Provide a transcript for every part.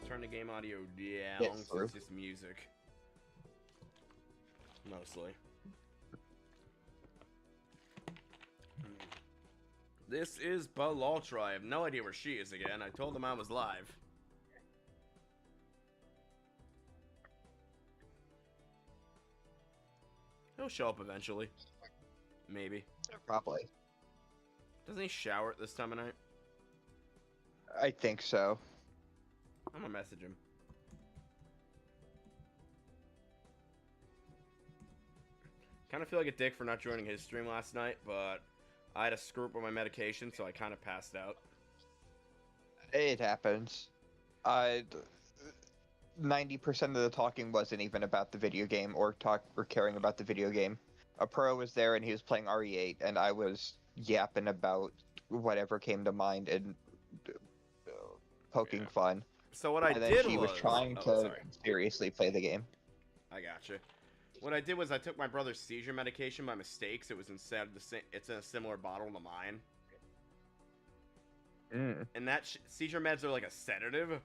turn the game audio down, Yes, so it's just music. Mostly. This is Balatro. I have no idea where she is again. I told them I was live. He'll show up eventually. Maybe. Probably. Doesn't he shower at this time of night? I think so. I'm gonna message him. Kind of feel like a dick for not joining his stream last night, but I had a screw up with my medication, so I kind of passed out. It happens. 90% of the talking wasn't even about the video game or caring about the video game. A pro was there and he was playing RE8, and I was yapping about whatever came to mind and poking fun. So what I And then did she was trying to seriously play the game. I gotcha. What I did was I took my brother's seizure medication by mistake. So it was instead of the same. It's in a similar bottle to mine. And that seizure meds are like a sedative,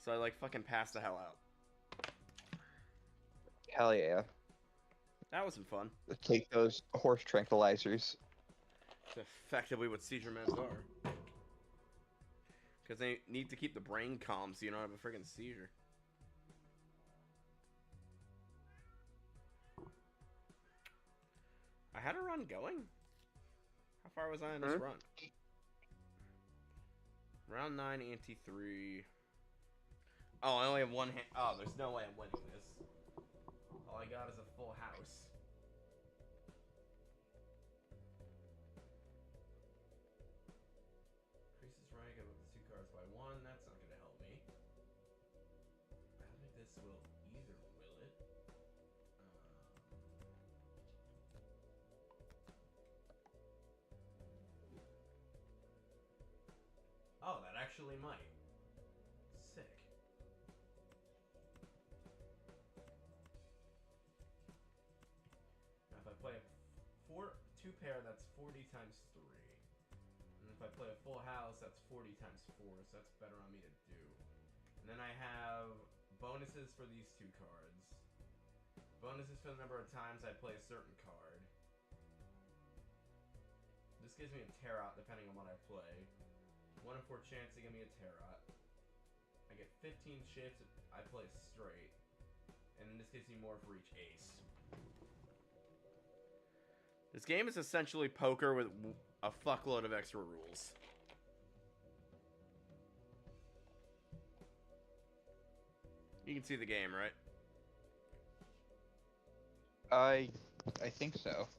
so I like fucking passed the hell out. Hell yeah. That wasn't fun. Take those horse tranquilizers. That's effectively what seizure meds are. Because they need to keep the brain calm so you don't have a freaking seizure. I had a run going? How far was I in this run? Round 9, ante 3. Oh, I only have one hand. Oh, there's no way I'm winning this. All I got is a full house. Increases rank of the 2 cards by 1. That's not going to help me. I don't think this will either, will it? Oh, that actually might. Sick. Now if I play a 2 pair, that's 40 times 3. And if I play a full house, that's 40 times 4, so that's better on me to do. And then I have bonuses for these 2 cards. Bonuses for the number of times I play a certain card. This gives me a tear-out depending on what I play. 1 in 4 chance to give me a tear-out. I get 15 shifts if I play straight. And then this gives me more for each ace. This game is essentially poker with a fuckload of extra rules. You can see the game, right? I think so.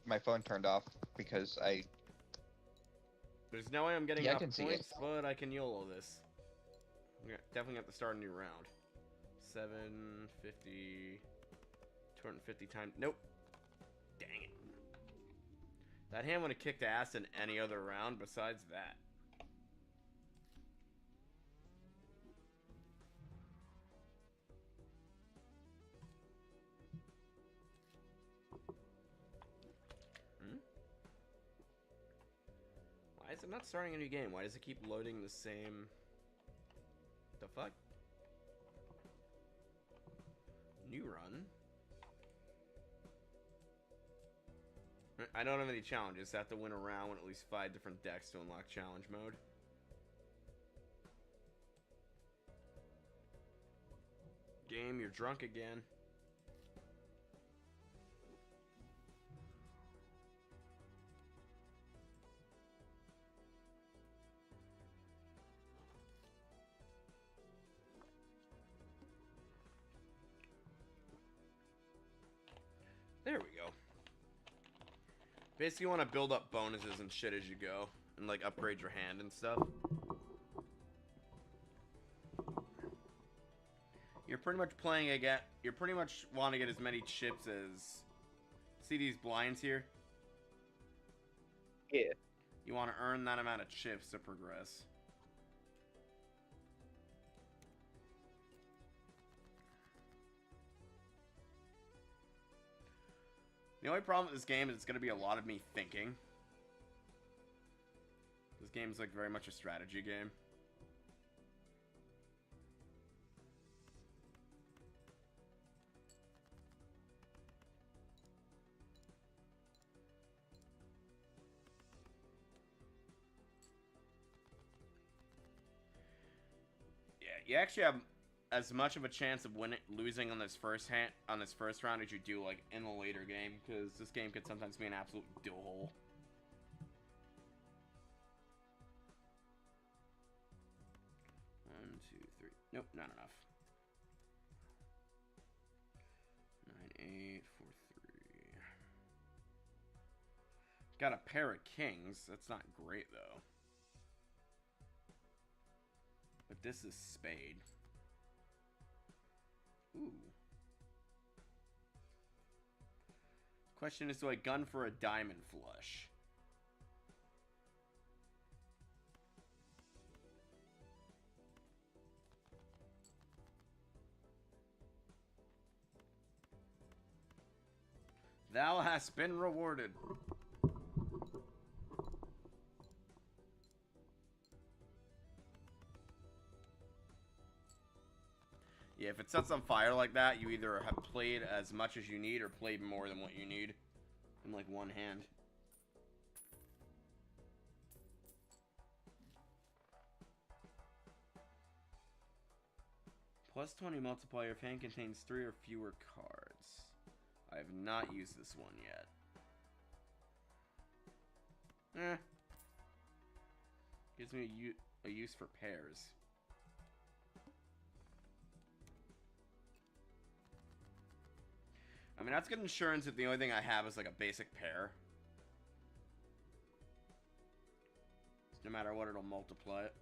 My phone turned off because There's no way I'm getting enough points, but I can YOLO this. I'm definitely have to start a new round. 750... 250 times... Nope. Dang it. That hand would have kicked ass in any other round besides that. Why is it not starting a new game? Why does it keep loading the same... The fuck? New run? I don't have any challenges. I have to win a round with at least 5 different decks to unlock challenge mode. Game, you're drunk again. There we go. Basically, you want to build up bonuses and shit as you go, and like upgrade your hand and stuff. You're pretty much playing again. You're pretty much want to get as many chips as. See these blinds here? Yeah. You want to earn that amount of chips to progress. The only problem with this game is it's going to be a lot of me thinking. This game is like very much a strategy game. you actually have as much of a chance of losing on this first round as you do like in a later game, because this game could sometimes be an absolute dill hole. One, two, three. Nope, not enough. 9, 8, 4, 3. Got a pair of kings. That's not great though. But this is spade. Ooh. Question is, do I gun for a diamond flush? Thou hast been rewarded. Yeah, if it sets on fire like that, you either have played as much as you need or played more than what you need in like one hand. Plus 20 multiplier. If hand contains 3 or fewer cards. I have not used this one yet. Gives me a use for pairs. I mean, that's good insurance if the only thing I have is like a basic pair. No matter what, it'll multiply it.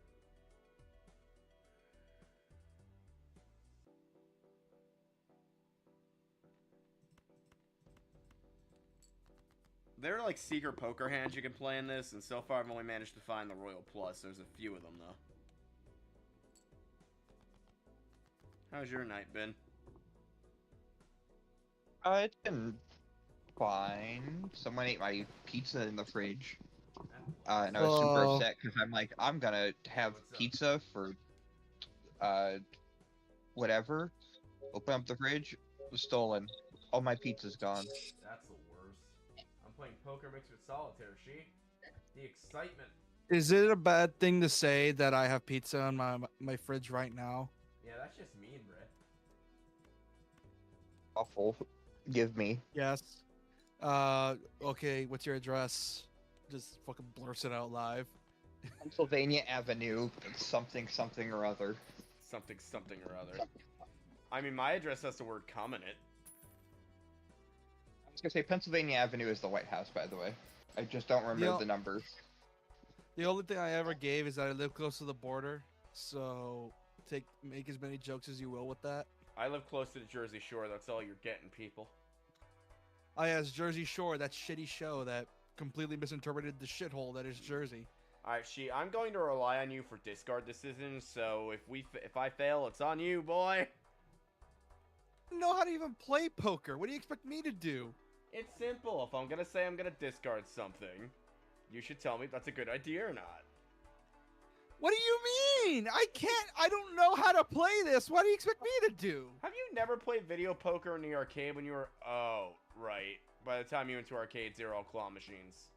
There are like secret poker hands you can play in this, and so far I've only managed to find the Royal Plus. There's a few of them, though. How's your night been? It's been fine. Someone ate my pizza in the fridge. And I was super upset because I'm like, I'm gonna have pizza for, whatever. Open up the fridge, it was stolen. All my pizza's gone. That's the worst. I'm playing poker mixed with solitaire, the excitement. Is it a bad thing to say that I have pizza in my fridge right now? Yeah, that's just mean, Brett. Awful. Give me. Yes. Okay, what's your address? Just fucking blurts it out live. Pennsylvania Avenue, something, something or other. Something, something or other. I mean, my address has the word "come" in it. I was gonna say Pennsylvania Avenue is the White House, by the way. I just don't remember the numbers. The only thing I ever gave is that I live close to the border, so make as many jokes as you will with that. I live close to the Jersey Shore. That's all you're getting, people. Oh yeah, it's Jersey Shore, that shitty show that completely misinterpreted the shithole that is Jersey. Alright, I'm going to rely on you for discard decisions, so if I fail, it's on you, boy. I don't know how to even play poker. What do you expect me to do? It's simple. If I'm gonna say I'm gonna discard something, you should tell me if that's a good idea or not. What do you mean? I don't know how to play this. What do you expect me to do? Have you never played video poker in the arcade when you were... Oh, right. By the time you went to arcades, they were all claw machines.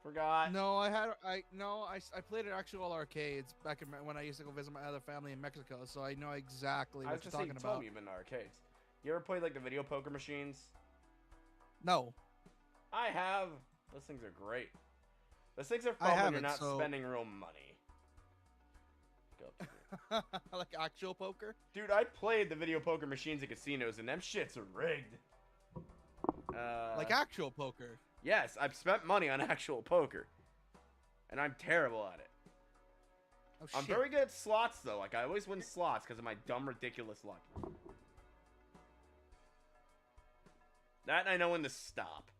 Forgot. No, I played at actual arcades back when I used to go visit my other family in Mexico, so I know exactly what you're talking about. Told me you've been to arcades. You ever played like the video poker machines? No. I have. Those things are great. Those things are fun when you're not spending real money. Like actual poker? Dude, I played the video poker machines at casinos, and them shits are rigged. Like actual poker? Yes, I've spent money on actual poker. And I'm terrible at it. Oh, I'm very good at slots, though. Like, I always win slots because of my dumb, ridiculous luck. That I know when to stop.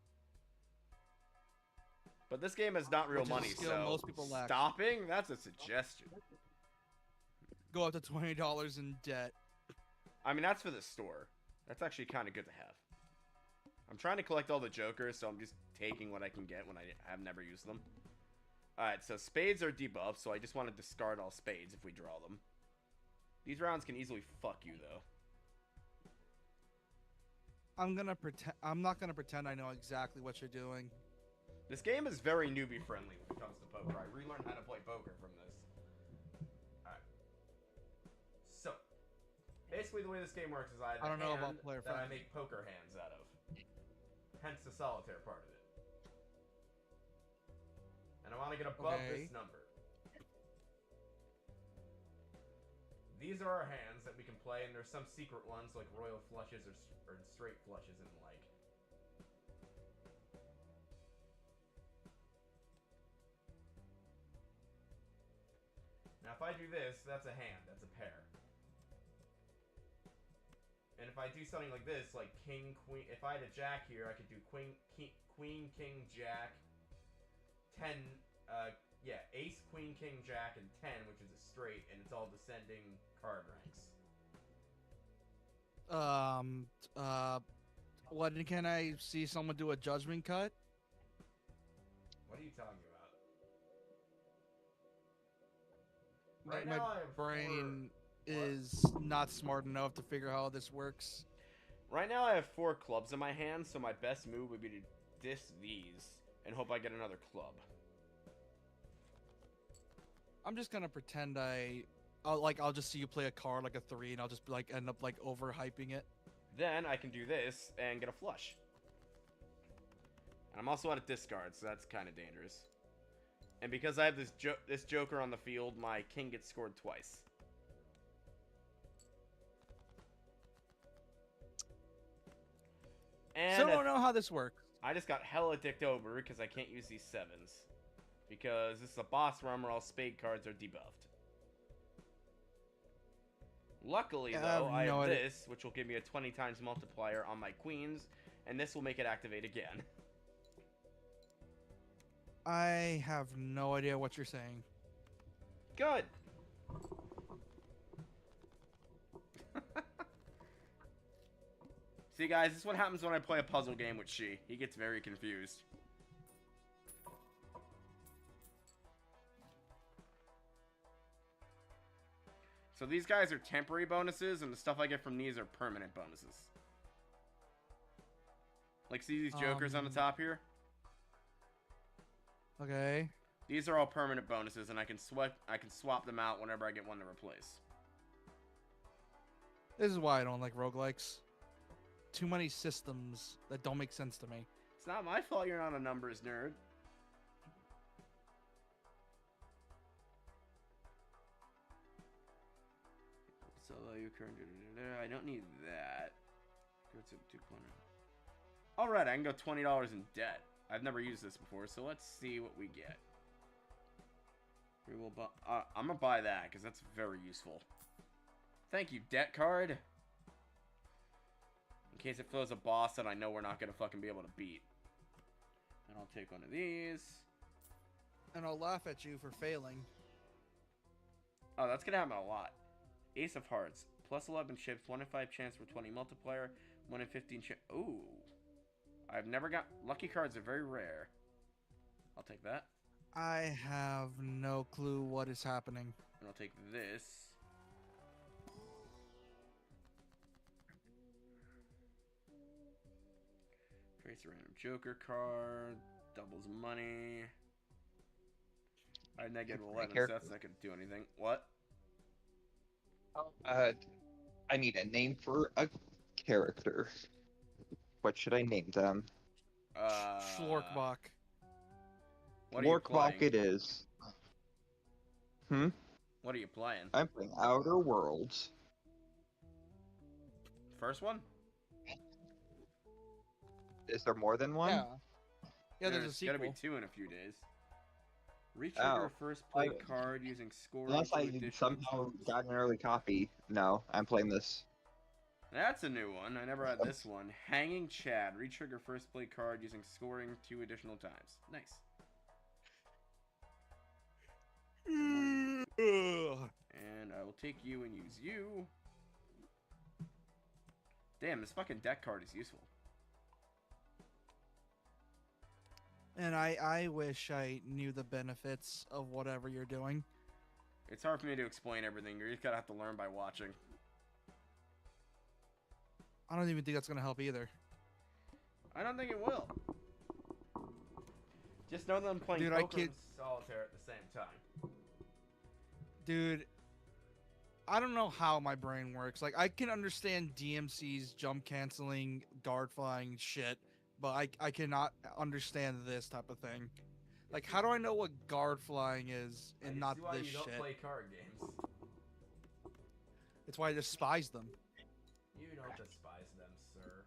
But this game has not real money, so most people lack. Stopping? That's a suggestion. Go up to $20 in debt. I mean, that's for the store. That's actually kind of good to have. I'm trying to collect all the jokers, so I'm just taking what I can get when I have never used them. Alright, so spades are debuffed, so I just want to discard all spades if we draw them. These rounds can easily fuck you, though. I'm not gonna pretend I know exactly what you're doing. This game is very newbie friendly when it comes to poker. I relearned how to play poker from this. Alright. Basically, the way this game works is I have I don't a know hand about player that I friendly. make poker hands out of. Hence the solitaire part of it. And I want to get above this number. These are our hands that we can play, and there's some secret ones like royal flushes or straight flushes and the like. Now, if I do this, that's a hand. That's a pair. And if I do something like this, like king, queen... If I had a jack here, I could do queen, king, jack, 10... yeah, ace, queen, king, jack, and 10, which is a straight, and it's all descending card ranks. When can I see someone do a judgment cut? What are you talking about? My brain is not smart enough to figure out how this works. Right now I have 4 clubs in my hand, so my best move would be to diss these and hope I get another club. I'm just gonna pretend I'll just see you play a card like a 3, and I'll just like end up like overhyping it. Then I can do this and get a flush. And I'm also out of discards, so that's kind of dangerous. And because I have this joker on the field, my king gets scored twice. And Still don't know how this works. I just got hella dicked over because I can't use these 7s. Because this is a boss run where all spade cards are debuffed. Luckily, though, I have this, which will give me a 20 times multiplier on my queens, and this will make it activate again. I have no idea what you're saying. Good! See, guys, this is what happens when I play a puzzle game with She. He gets very confused. So these guys are temporary bonuses, and the stuff I get from these are permanent bonuses. Like, see these jokers on the top here? Okay. These are all permanent bonuses, and I can swap them out whenever I get one to replace. This is why I don't like roguelikes. Too many systems that don't make sense to me. It's not my fault you're not a numbers nerd. Solo your current. I don't need that. Alright, I can go $20 in debt. I've never used this before, so let's see what we get. We will buy. I'm gonna buy that because that's very useful. Thank you, debt card. In case it throws a boss that I know we're not gonna fucking be able to beat. And I'll take one of these. And I'll laugh at you for failing. Oh, that's gonna happen a lot. Ace of Hearts. Plus 11 chips, 1 in 5 chance for 20 multiplier, 1 in 15 chance. Ooh. I've never got... Lucky cards are very rare. I'll take that. I have no clue what is happening. And I'll take this. Trace a random joker card. Doubles money. I had negative 11, so that's not gonna do anything. What? I need a name for a character. What should I name them? Schlorkbach. Schlorkbach it is. Hmm? What are you playing? I'm playing Outer Worlds. First one? Is there more than one? Yeah. Yeah, there's a There's sequel. gotta be 2 in a few days. Retrigger first play card using scoring. Unless I somehow got an early copy. No, I'm playing this. That's a new one. I never had this one. Hanging Chad. Retrigger first play card using scoring 2 additional times. Nice. And I will take you and use you. Damn, this fucking deck card is useful. And I wish I knew the benefits of whatever you're doing. It's hard for me to explain everything. You're just gonna have to learn by watching. I don't even think that's gonna help either. I don't think it will. Just know that I'm playing Dude, poker and solitaire at the same time. Dude, I don't know how my brain works. Like, I can understand DMC's jump canceling, guard flying shit, but I cannot understand this type of thing. Like, how do I know what guard flying is and not see why this you don't shit? play card games. It's why I despise them. You don't despise them, sir.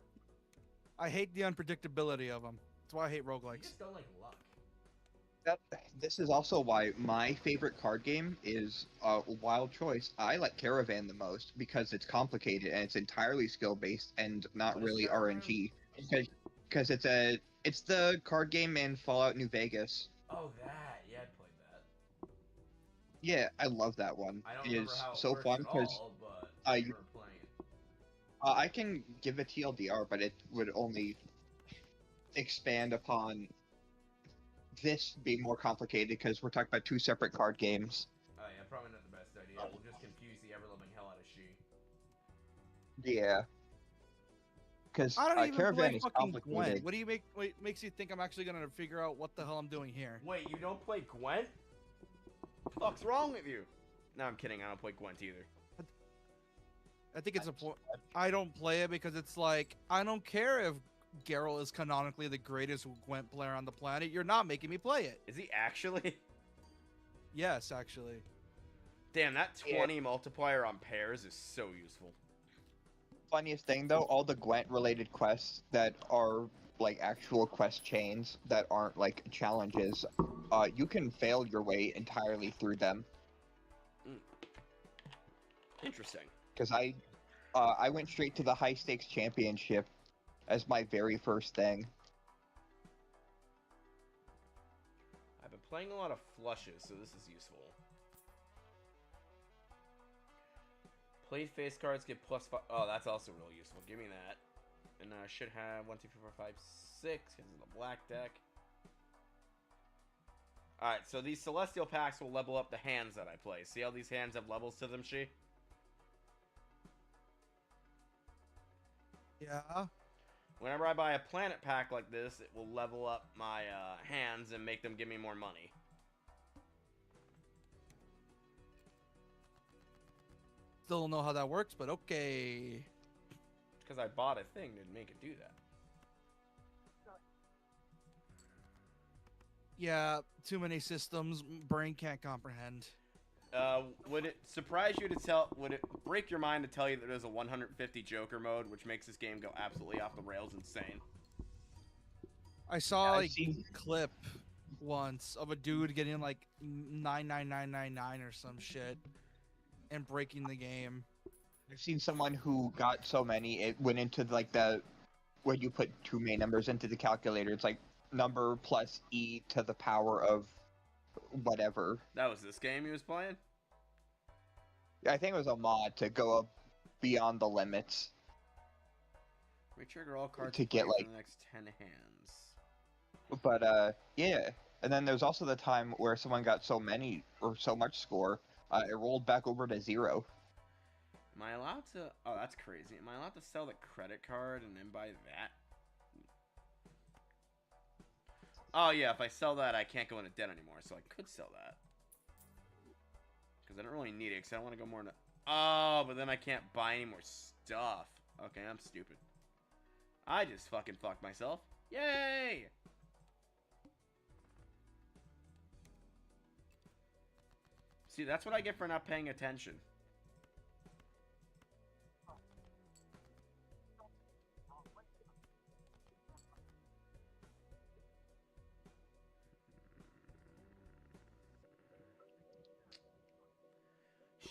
I hate the unpredictability of them. That's why I hate You roguelikes. just don't like luck. This is also why my favorite card game is Wild Choice. I like Caravan the most because it's complicated and it's entirely skill based and not What is really Caravan? RNG. Because it's the card game in Fallout New Vegas. Oh, that. Yeah, I'd played that. Yeah, I love that one. I don't It remember is how it so works fun at because all, but I remember playing it. I can give a TLDR, but it would only expand upon this being more complicated because we're talking about two separate card games. Oh yeah, probably not the best idea. We'll just confuse the ever-loving hell out of she. Yeah. Because I don't even Caravan play is fucking complicated. Gwent. What do you makes you think I'm actually gonna figure out what the hell I'm doing here? Wait, you don't play Gwent? Fuck's wrong with you? No, I'm kidding. I don't play Gwent either. I think it's a point. I don't play it because it's like, I don't care if Geralt is canonically the greatest Gwent player on the planet. You're not making me play it. Is he actually? Yes, actually. Damn, that 20 multiplier on pairs is so useful. Funniest thing though, all the Gwent related quests that are like actual quest chains that aren't like challenges, you can fail your way entirely through them. Interesting. Because I went straight to the high stakes championship as my very first thing. I've been playing a lot of flushes, so this is useful. Played face cards get +5. Oh, that's also real useful. Give me that. And I should have 1, 2, 3, 4, 5, 6 because of the black deck. Alright, so these Celestial Packs will level up the hands that I play. See how these hands have levels to them, She? Yeah. Whenever I buy a planet pack like this, it will level up my hands and make them give me more money. Still don't know how that works, but okay. Because I bought a thing to make it do that. Yeah, too many systems. Brain can't comprehend. Would it surprise you to tell? Would it break your mind to tell you that there's a 150 Joker mode, which makes this game go absolutely off the rails insane? I saw I've like seen- a clip once of a dude getting like 99999 or some shit and breaking the game. I've seen someone who got so many it went into like the when you put two main numbers into the calculator, it's like number plus e to the power of whatever. That was this game he was playing? I think it was a mod to go up beyond the limits. Retrigger all cards To get, played for like- the next 10 hands. But yeah. And then there's also the time where someone got so many or so much score, it rolled back over to 0. Am I allowed to... Oh, that's crazy. Am I allowed to sell the credit card and then buy that? Oh, yeah. If I sell that, I can't go into debt anymore. So I could sell that. Because I don't really need it. Because I don't want to go more into... Oh, but then I can't buy any more stuff. Okay, I'm stupid. I just fucking fucked myself. Yay! See, that's what I get for not paying attention.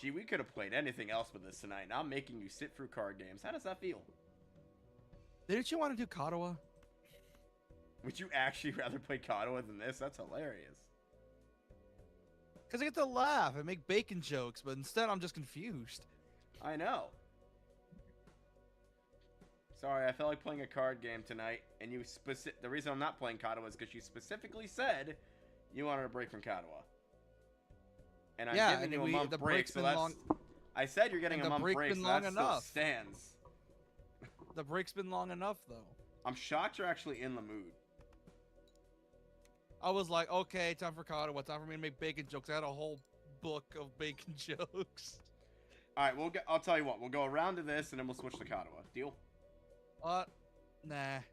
Gee, we could have played anything else with this tonight. Now I'm making you sit through card games. How does that feel? Didn't you want to do Katawa? Would you actually rather play Katawa than this? That's hilarious. Because I get to laugh and make bacon jokes, but instead I'm just confused. I know. Sorry, I felt like playing a card game tonight, and you the reason I'm not playing Katawa is because you specifically said you wanted a break from Katawa. And I'm giving you a month break, so that's... I said you're getting a month break, so that still stands. The break's been long enough, though. I'm shocked you're actually in the mood. I was like, okay, time for Katawa. Time for me to make bacon jokes. I had a whole book of bacon jokes. All right, I'll tell you what. We'll go around to this, and then we'll switch to Katawa. Deal? Nah,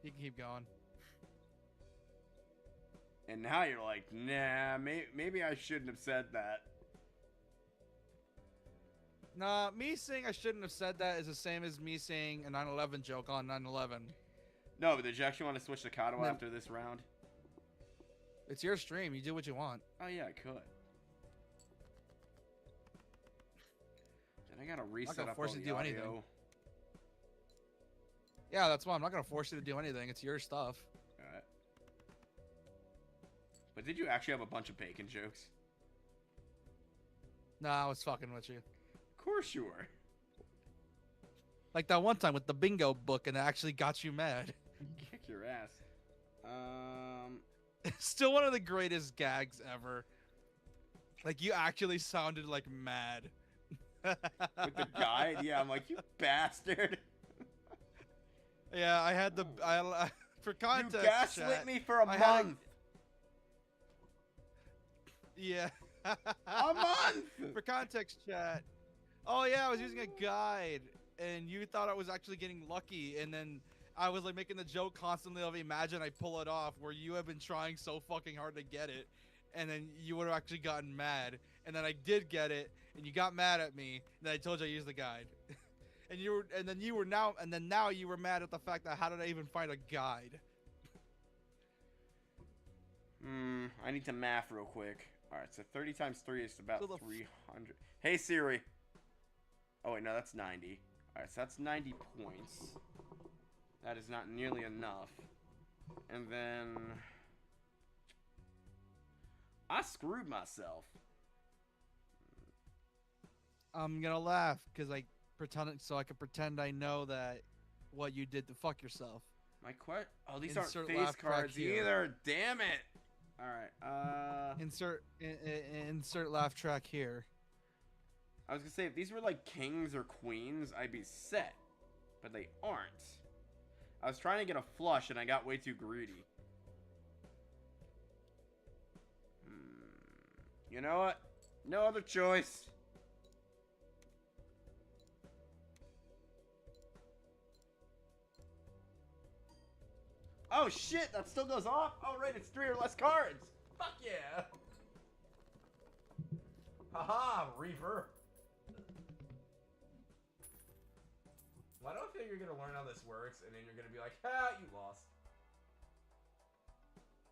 you can keep going. And now you're like, nah, maybe I shouldn't have said that. Nah, me saying I shouldn't have said that is the same as me saying a 9/11 joke on 9/11. No, but did you actually want to switch to Katawa No. after this round? It's your stream. You do what you want. Oh, yeah, I could. Then I gotta reset gonna up force all you to the do audio. anything. Yeah, that's why I'm not gonna force you to do anything. It's your stuff. Alright. But did you actually have a bunch of bacon jokes? Nah, I was fucking with you. Of course you were. Like that one time with the bingo book, and it actually got you mad. Kick your ass. Still one of the greatest gags ever. Like you actually sounded like mad. With the guide? Yeah, I'm like, you bastard. Yeah, I had the for context. You gaslit chat, me for a I had a- month. Yeah. A month. For context, chat. Oh yeah, I was using a guide, and you thought I was actually getting lucky, and then I was like making the joke constantly of imagine I pull it off, where you have been trying so fucking hard to get it, and then you would have actually gotten mad, and then I did get it, and you got mad at me, and then I told you I used the guide, and then now you were mad at the fact that how did I even find a guide? I need to math real quick. Alright, so 30 times 3 is about So the 300. Hey, Siri. Oh, wait, no, that's 90. Alright, so that's 90 points. That is not nearly enough. And then... I screwed myself. I'm gonna laugh because I can pretend I know that what you did to fuck yourself. Oh, these Insert aren't face laugh track cards here. either. Damn it. Alright, Insert laugh track here. I was gonna say, if these were like kings or queens, I'd be set. But they aren't. I was trying to get a flush and I got way too greedy. You know what? No other choice. Oh shit, that still goes off? Oh right, it's 3 or less cards. Fuck yeah! Haha, reverb. Why do I feel you're gonna learn how this works and then you're gonna be like, ha, you lost.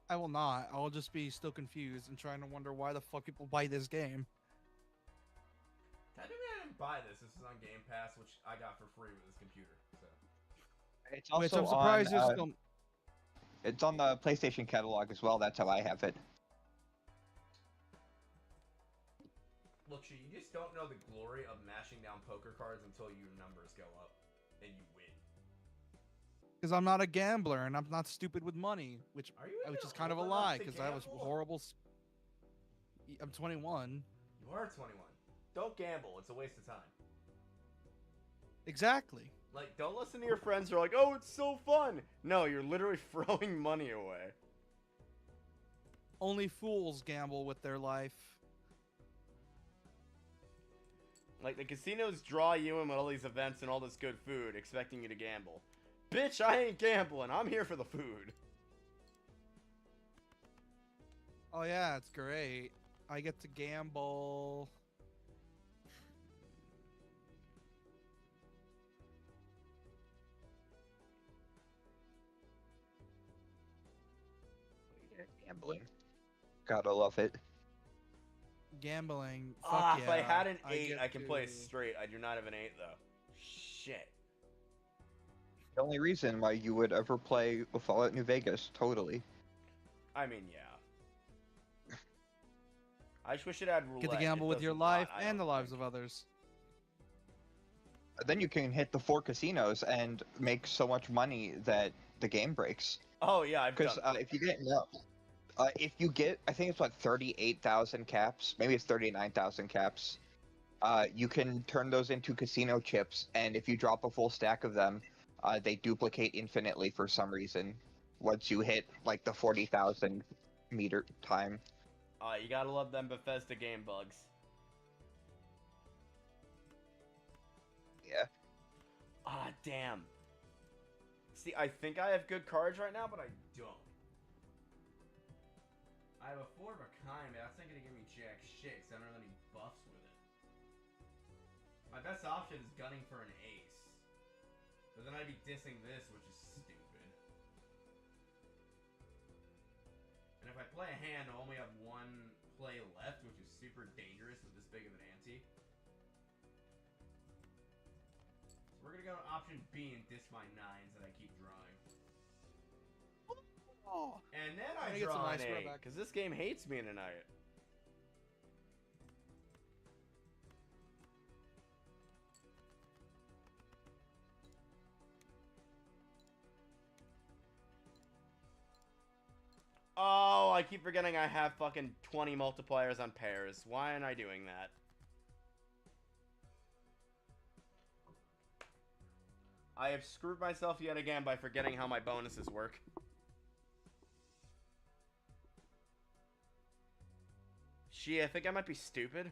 I will not. I will just be still confused and trying to wonder why the fuck people buy this game. Technically, I didn't buy this. This is on Game Pass, which I got for free with this computer. So. It's also Which I'm surprised on, you're still. it's on the PlayStation catalog as well. That's how I have it. Look, you just don't know the glory of mashing down poker cards until your numbers go up and you win. Because I'm not a gambler and I'm not stupid with money, which Are you even is kind of a old enough lie to because I was gamble? horrible. I'm 21. You are 21. Don't gamble. It's a waste of time. Exactly. Like, Don't listen to your friends who are like, oh, it's so fun. No, you're literally throwing money away. Only fools gamble with their life. Like, the casinos draw you in with all these events and all this good food, expecting you to gamble. Bitch, I ain't gambling. I'm here for the food. Oh yeah, it's great. I get to gamble. Gambling. Gotta love it. Gambling. Fuck Ah, yeah. if I had an 8, get I can play to- straight. I do not have an 8, though. Shit. The only reason why you would ever play Fallout New Vegas, totally. I mean, yeah. I just wish it had roulette. Get to gamble It with your doesn't- life I and the don't lives think. of others. Then you can hit the 4 casinos and make so much money that the game breaks. Oh, yeah, I've Because done it. if you didn't know, if you get, I think it's what, 38,000 caps, maybe it's 39,000 caps. You can turn those into casino chips, and if you drop a full stack of them, they duplicate infinitely for some reason. Once you hit like the 40,000 meter time. You gotta love them Bethesda game bugs. Yeah. Ah, damn. See, I think I have good cards right now, but I don't. I have a 4 of a kind, but that's not gonna give me jack shit, because I don't have any buffs with it. My best option is gunning for an ace. But then I'd be dissing this, which is stupid. And if I play a hand, I'll only have one play left, which is super dangerous with this big of an ante. So we're gonna go to option B and diss my 9s that I keep drawing. Oh. And then I'm I gonna get some draw an nice 8, back. because this game hates me tonight. Oh, I keep forgetting I have fucking 20 multipliers on pairs. Why am I doing that? I have screwed myself yet again by forgetting how my bonuses work. Shit, I think I might be stupid.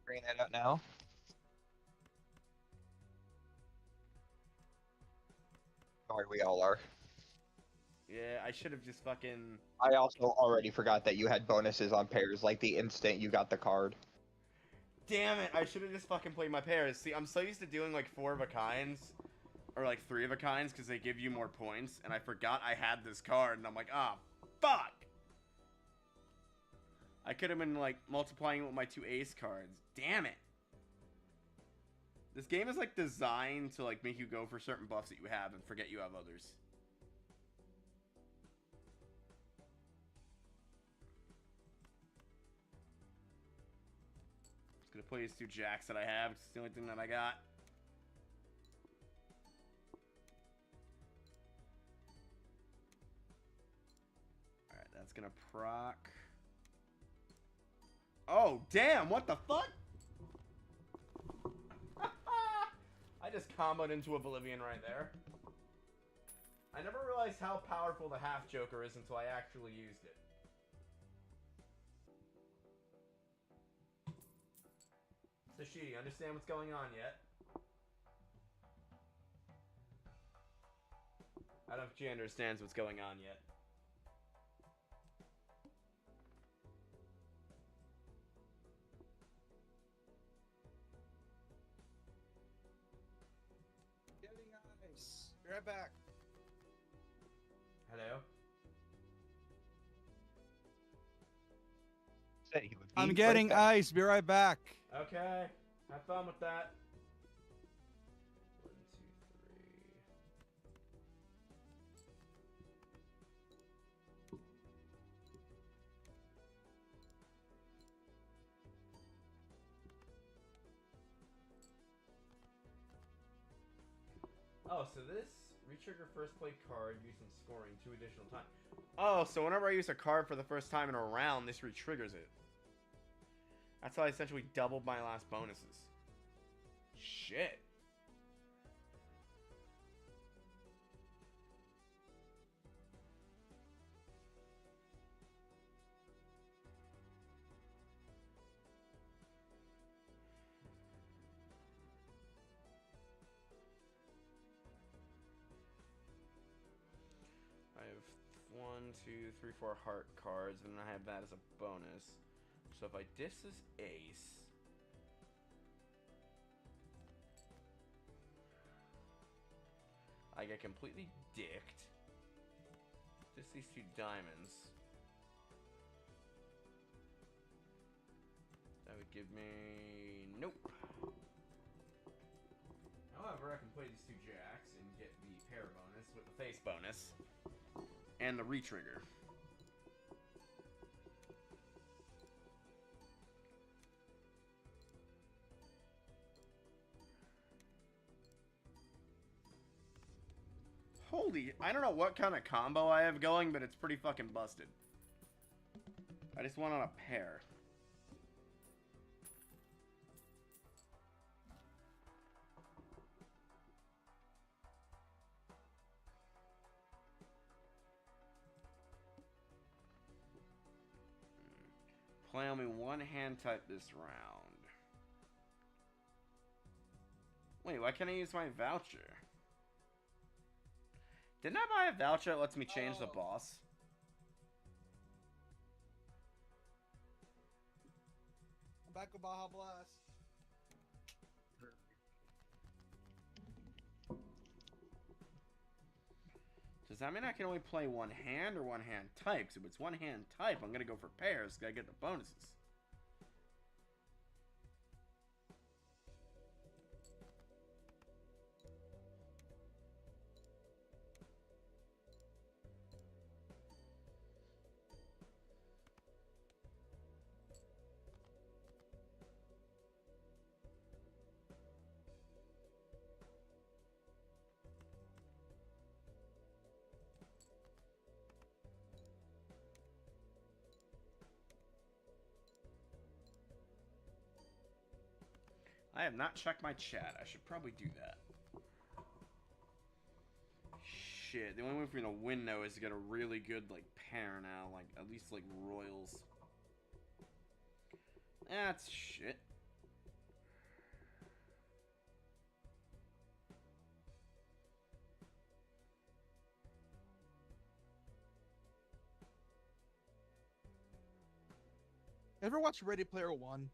Bring that up now. Sorry, we all are. Yeah, I should have just fucking... I also already forgot that you had bonuses on pairs, like the instant you got the card. Damn it, I should have just fucking played my pairs. See, I'm so used to doing like 4 of a kinds, or like 3 of a kinds, because they give you more points, and I forgot I had this card, and I'm like, ah, fuck! I could have been like multiplying it with my 2 ace cards. Damn it! This game is like designed to like make you go for certain buffs that you have and forget you have others. Just gonna play these 2 jacks that I have. It's the only thing that I got. Alright, that's gonna proc. Oh, damn! What the fuck? I just comboed into Oblivion right there. I never realized how powerful the half Joker is until I actually used it. Sashidi, understand what's going on yet? I don't know if she understands what's going on yet. Getting ice. Be right back. Hello? Said he would be I'm right getting back. ice. Be right back. Okay. Have fun with that. 1, 2, 3. Oh, so this retrigger first play card using scoring 2 additional times. Oh, so whenever I use a card for the first time in a round, this retriggers it. That's how I essentially doubled my last bonuses. Shit. I have 1, 2, 3, 4 heart cards, and I have that as a bonus. So if I diss this ace, I get completely dicked. Diss these 2 diamonds. That would give me... Nope. However, I can play these 2 jacks and get the pair bonus with the face bonus. And the retrigger. Holy, I don't know what kind of combo I have going, but it's pretty fucking busted. I just went on a pair. Play only 1 hand type this round. Wait, why can't I use my voucher? Didn't I buy a voucher that lets me change the boss? I'm back with Baja Blast. Does that mean I can only play one hand or one hand type? 'Cause if it's one hand type, I'm gonna go for pairs. Gotta get the bonuses. I have not checked my chat. I should probably do that. Shit, the only way for me to win though is to get a really good like pair now, like at least like royals. That's shit. Ever watch Ready Player One?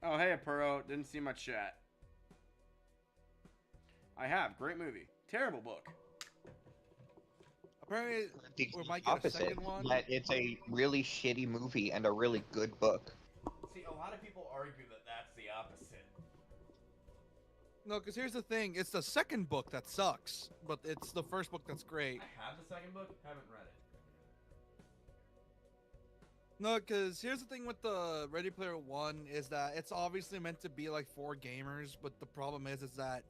Oh hey Apuro, didn't see my chat. I have, great movie. Terrible book. Apparently, The we might get a opposite. second one. That it's a really shitty movie and a really good book. See, a lot of people argue that that's the opposite. No, because here's the thing: it's the second book that sucks, but it's the first book that's great. I have the second book, haven't read it. No, because here's the thing with the Ready Player One is that it's obviously meant to be like for gamers, but the problem is that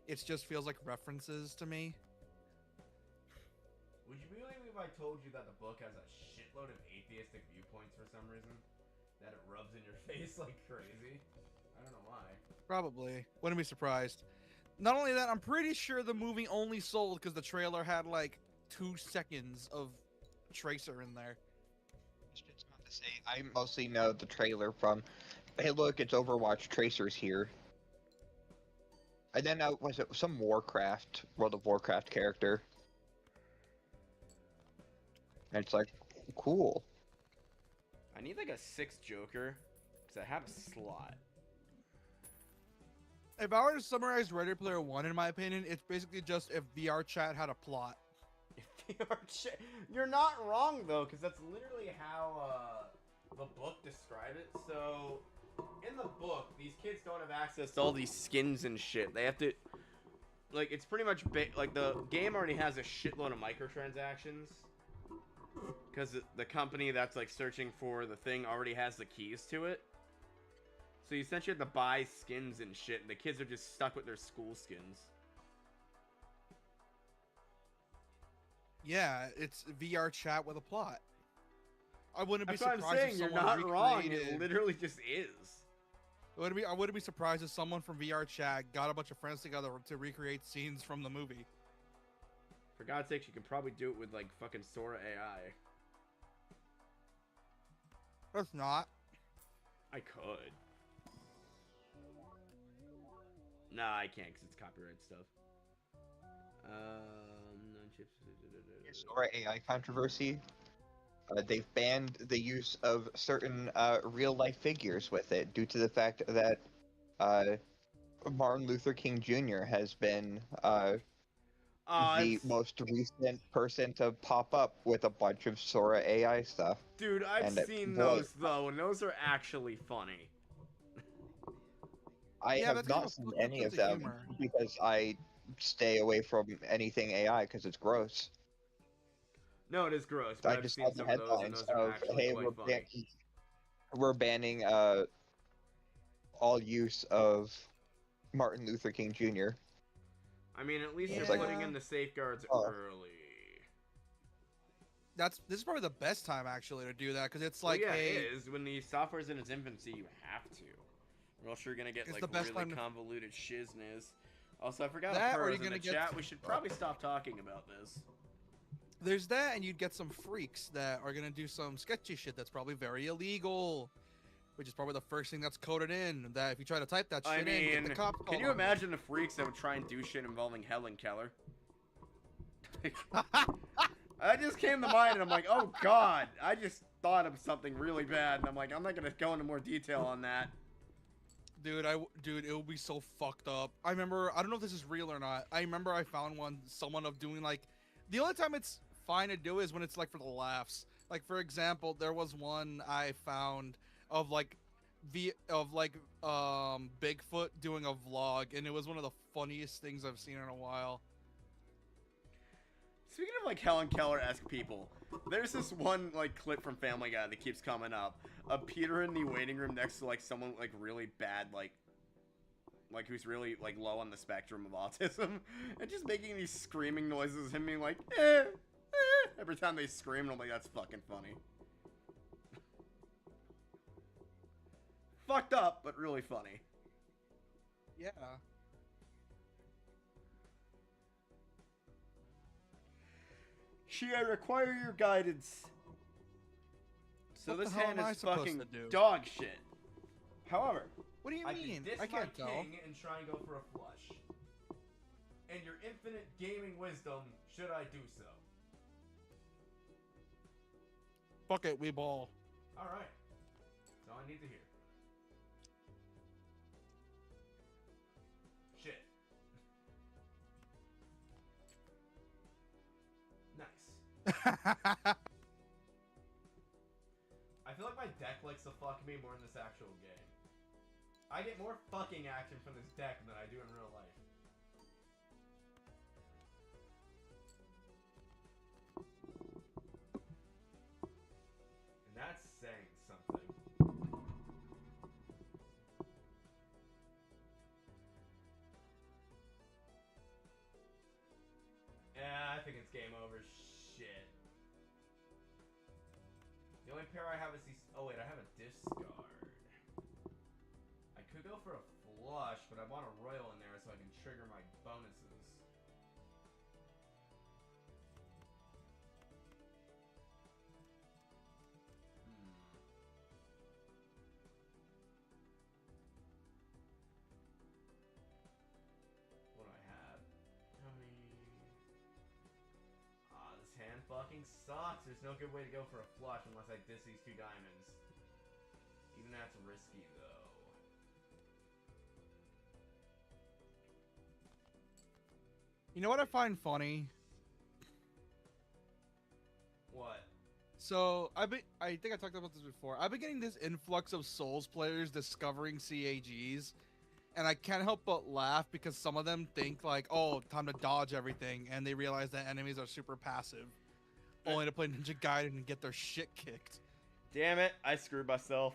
it just feels like references to me. Would you believe me if I told you that the book has a shitload of atheistic viewpoints for some reason? That it rubs in your face like crazy? I don't know why. Probably. Wouldn't be surprised. Not only that, I'm pretty sure the movie only sold because the trailer had like 2 seconds of Tracer in there. It's about to say, I mostly know the trailer from, hey look, it's Overwatch Tracers here. And then was it some World of Warcraft character? And it's like, cool. I need like a 6th Joker, because I have a slot. If I were to summarize Ready Player One, in my opinion, it's basically just if VR chat had a plot. You're not wrong though, because that's literally how the book described it. So, in the book, these kids don't have access to all these skins and shit. They have to, like, it's pretty much like the game already has a shitload of microtransactions, because the company that's like searching for the thing already has the keys to it. So you essentially have to buy skins and shit, and the kids are just stuck with their school skins. Yeah, it's VR chat with a plot. I wouldn't be That's what surprised I'm saying. if You're someone not wrong. recreated. It literally just is. I wouldn't be surprised if someone from VR chat got a bunch of friends together to recreate scenes from the movie. For God's sakes, you can probably do it with like fucking Sora AI. That's not. I could. Nah, I can't because it's copyright stuff. Non-chips. Sora AI controversy. They've banned the use of certain real-life figures with it due to the fact that Martin Luther King Jr. has been the most recent person to pop up with a bunch of Sora AI stuff. Dude, I've seen those though, and those are actually funny. I Yeah, have that's kind not of a seen fun any sense of of them humor. because I stay away from anything AI because it's gross. No, it is gross, but I I've just seen saw the some of those, and headlines those are of, actually hey, quite funny. we're banning all use of Martin Luther King Jr. I mean, at least Yeah. you're putting in the safeguards early. This is probably the best time actually to do that because it's Well, like, yeah, hey, it is. When the software's in its infancy, you have to. Or else you're gonna get It's like the best really time to- convoluted shizness. Also, I forgot That, to or purse you're in the gonna get chat. some- We should probably stop talking about this. there's that, and you'd get some freaks that are gonna do some sketchy shit that's probably very illegal. which is probably the first thing that's coded in. That if you try to type that I shit in, get the mean, cops can called you on you. imagine the freaks that would try and do shit involving Helen Keller? I just came to mind, and I'm like, oh god, I just thought of something really bad, and I'm like, I'm not gonna go into more detail on that. Dude, dude, it would be so fucked up. I remember, I don't know if this is real or not. I remember I found someone of doing like, the only time it's fine to do is when it's like for the laughs. Like for example, there was one I found of like, Bigfoot doing a vlog, and it was one of the funniest things I've seen in a while. Speaking of like Helen Keller-esque people, there's this one like clip from Family Guy that keeps coming up of Peter in the waiting room next to like someone like really bad, like who's really like low on the spectrum of autism, and just making these screaming noises, him being like every time they scream, and I'm like, that's fucking funny. Fucked up, but really funny. Yeah. I require your guidance. So What the this hell hand am I is supposed fucking to do? dog shit. However, What do you I mean? can diss I can't my tell. king and try and go for a flush. In your infinite gaming wisdom, should I do so? Fuck it, we ball. Alright. That's all I need to hear. Shit. Nice. I feel like my deck likes to fuck me more in this actual game. I get more fucking action from this deck than I do in real life. And that's saying something. Yeah, I think it's game over. Shit. The only pair I have is these. Oh wait, I have a discard. I could go for a flush, but I want a royal in there so I can trigger my bonuses. What do I have? How many? This hand fucking sucks. There's no good way to go for a flush unless I diss these two diamonds. Even that's risky, though. You know what I find funny? What? So I think I talked about this before. I've been getting this influx of Souls players discovering CAGs, and I can't help but laugh because some of them think like, oh, time to dodge everything, and they realize that enemies are super passive, only to play Ninja Gaiden and get their shit kicked. damn it, I screwed myself.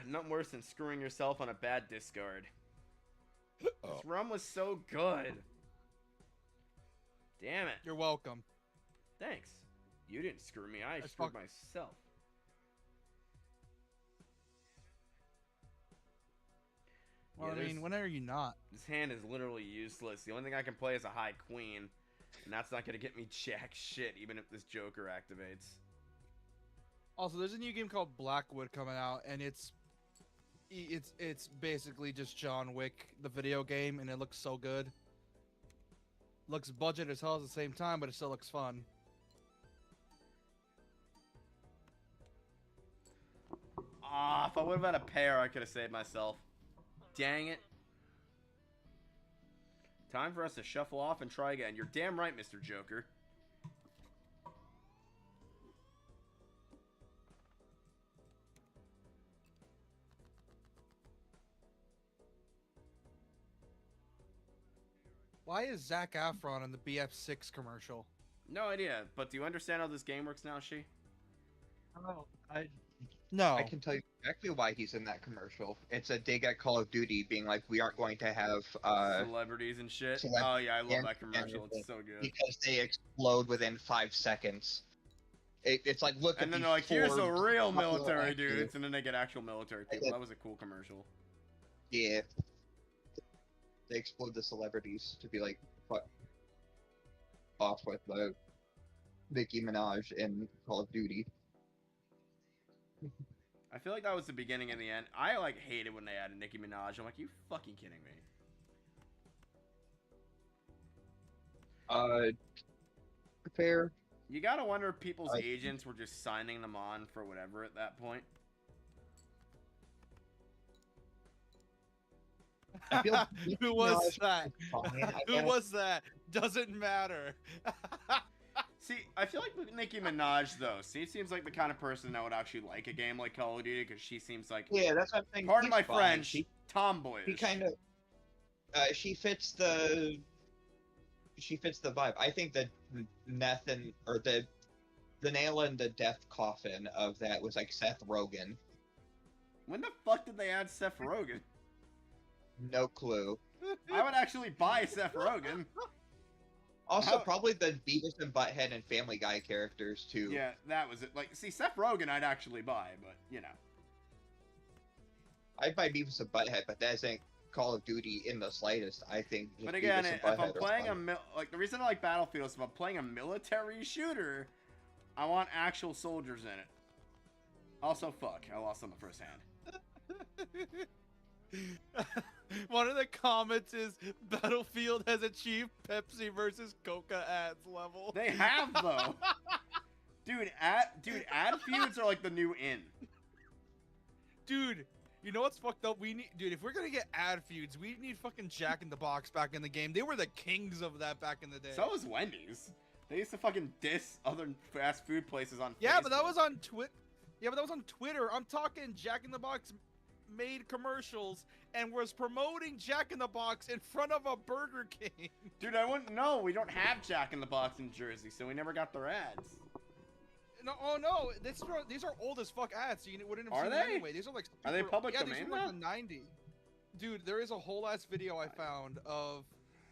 Nothing worse than screwing yourself on a bad discard. This run was so good. Damn it. You're welcome. Thanks. You didn't screw me. I I screwed fuck- myself. Well, Yeah, I mean, there's- when are you not? This hand is literally useless. The only thing I can play is a high queen, and that's not gonna get me jack shit, even if this Joker activates. Also, there's a new game called Blackwood coming out, and it's basically just John Wick, the video game, and it looks so good. Looks budget as hell at the same time, but it still looks fun. Ah, if I would have had a pair, I could have saved myself. Dang it. Time for us to shuffle off and try again. You're damn right, Mr. Joker. Why is Zac Efron in the BF6 commercial? No idea, but do you understand how this game works now, She? Oh, no. I can tell you exactly why he's in that commercial. It's a dig at Call of Duty, being like, we aren't going to have Celebrities and shit. celeb- Oh yeah, I love and- that commercial. and- It's so good. because they explode within 5 seconds. It's like, look And at then these they're like, here's the four real popular military actors. dudes, and then they get actual military people. That was a cool commercial. Yeah. They explode the celebrities to be like, what? Off with the Nicki Minaj in Call of Duty. I feel like that was the beginning and the end. I like hated when they added Nicki Minaj. I'm like, you fucking kidding me? Fair. You gotta wonder if people's I- agents were just signing them on for whatever at that point. I feel Who was Minaj that? is fine, I Who guess. was that? Doesn't matter. See, I feel like with Nicki Minaj, though, she seems like the kind of person that would actually like a game like Call of Duty, because she seems like, Yeah, that's what I'm saying. pardon She's my fine. French, tomboyish. She kind of, she fits the vibe. I think the Nathan or the nail in the death coffin of that was like Seth Rogen. When the fuck did they add Seth Rogen? No clue. I would actually buy Seth Rogen. Also, How- probably the Beavis and Butthead and Family Guy characters too. Yeah, that was it. Like, see, Seth Rogen I'd actually buy, but, you know. I'd buy Beavis and Butthead, but that isn't Call of Duty in the slightest. I think. Just But again, Beavis and if I'm Butthead are playing fun. like, the reason I like Battlefield is if I'm playing a military shooter, I want actual soldiers in it. Also, fuck, I lost on the first hand. One of the comments is Battlefield has achieved Pepsi versus Coca ads level. They have, though. Dude, ad feuds are like the new in. Dude, you know what's fucked up? Dude, if we're gonna get ad feuds, we need fucking Jack in the Box back in the game. They were the kings of that back in the day. So was Wendy's. They used to fucking diss other fast food places on Yeah, Facebook. but that was on Twitter. I'm talking Jack in the Box made commercials and was promoting Jack in the Box in front of a Burger King. Dude, I wouldn't know. We don't have Jack in the Box in Jersey, so we never got their ads. No, oh no, these are old as fuck ads, so you wouldn't have Are seen they? them anyway. These are like Are they public yeah, domain these are like the 90s. Dude, there is a whole ass video I found of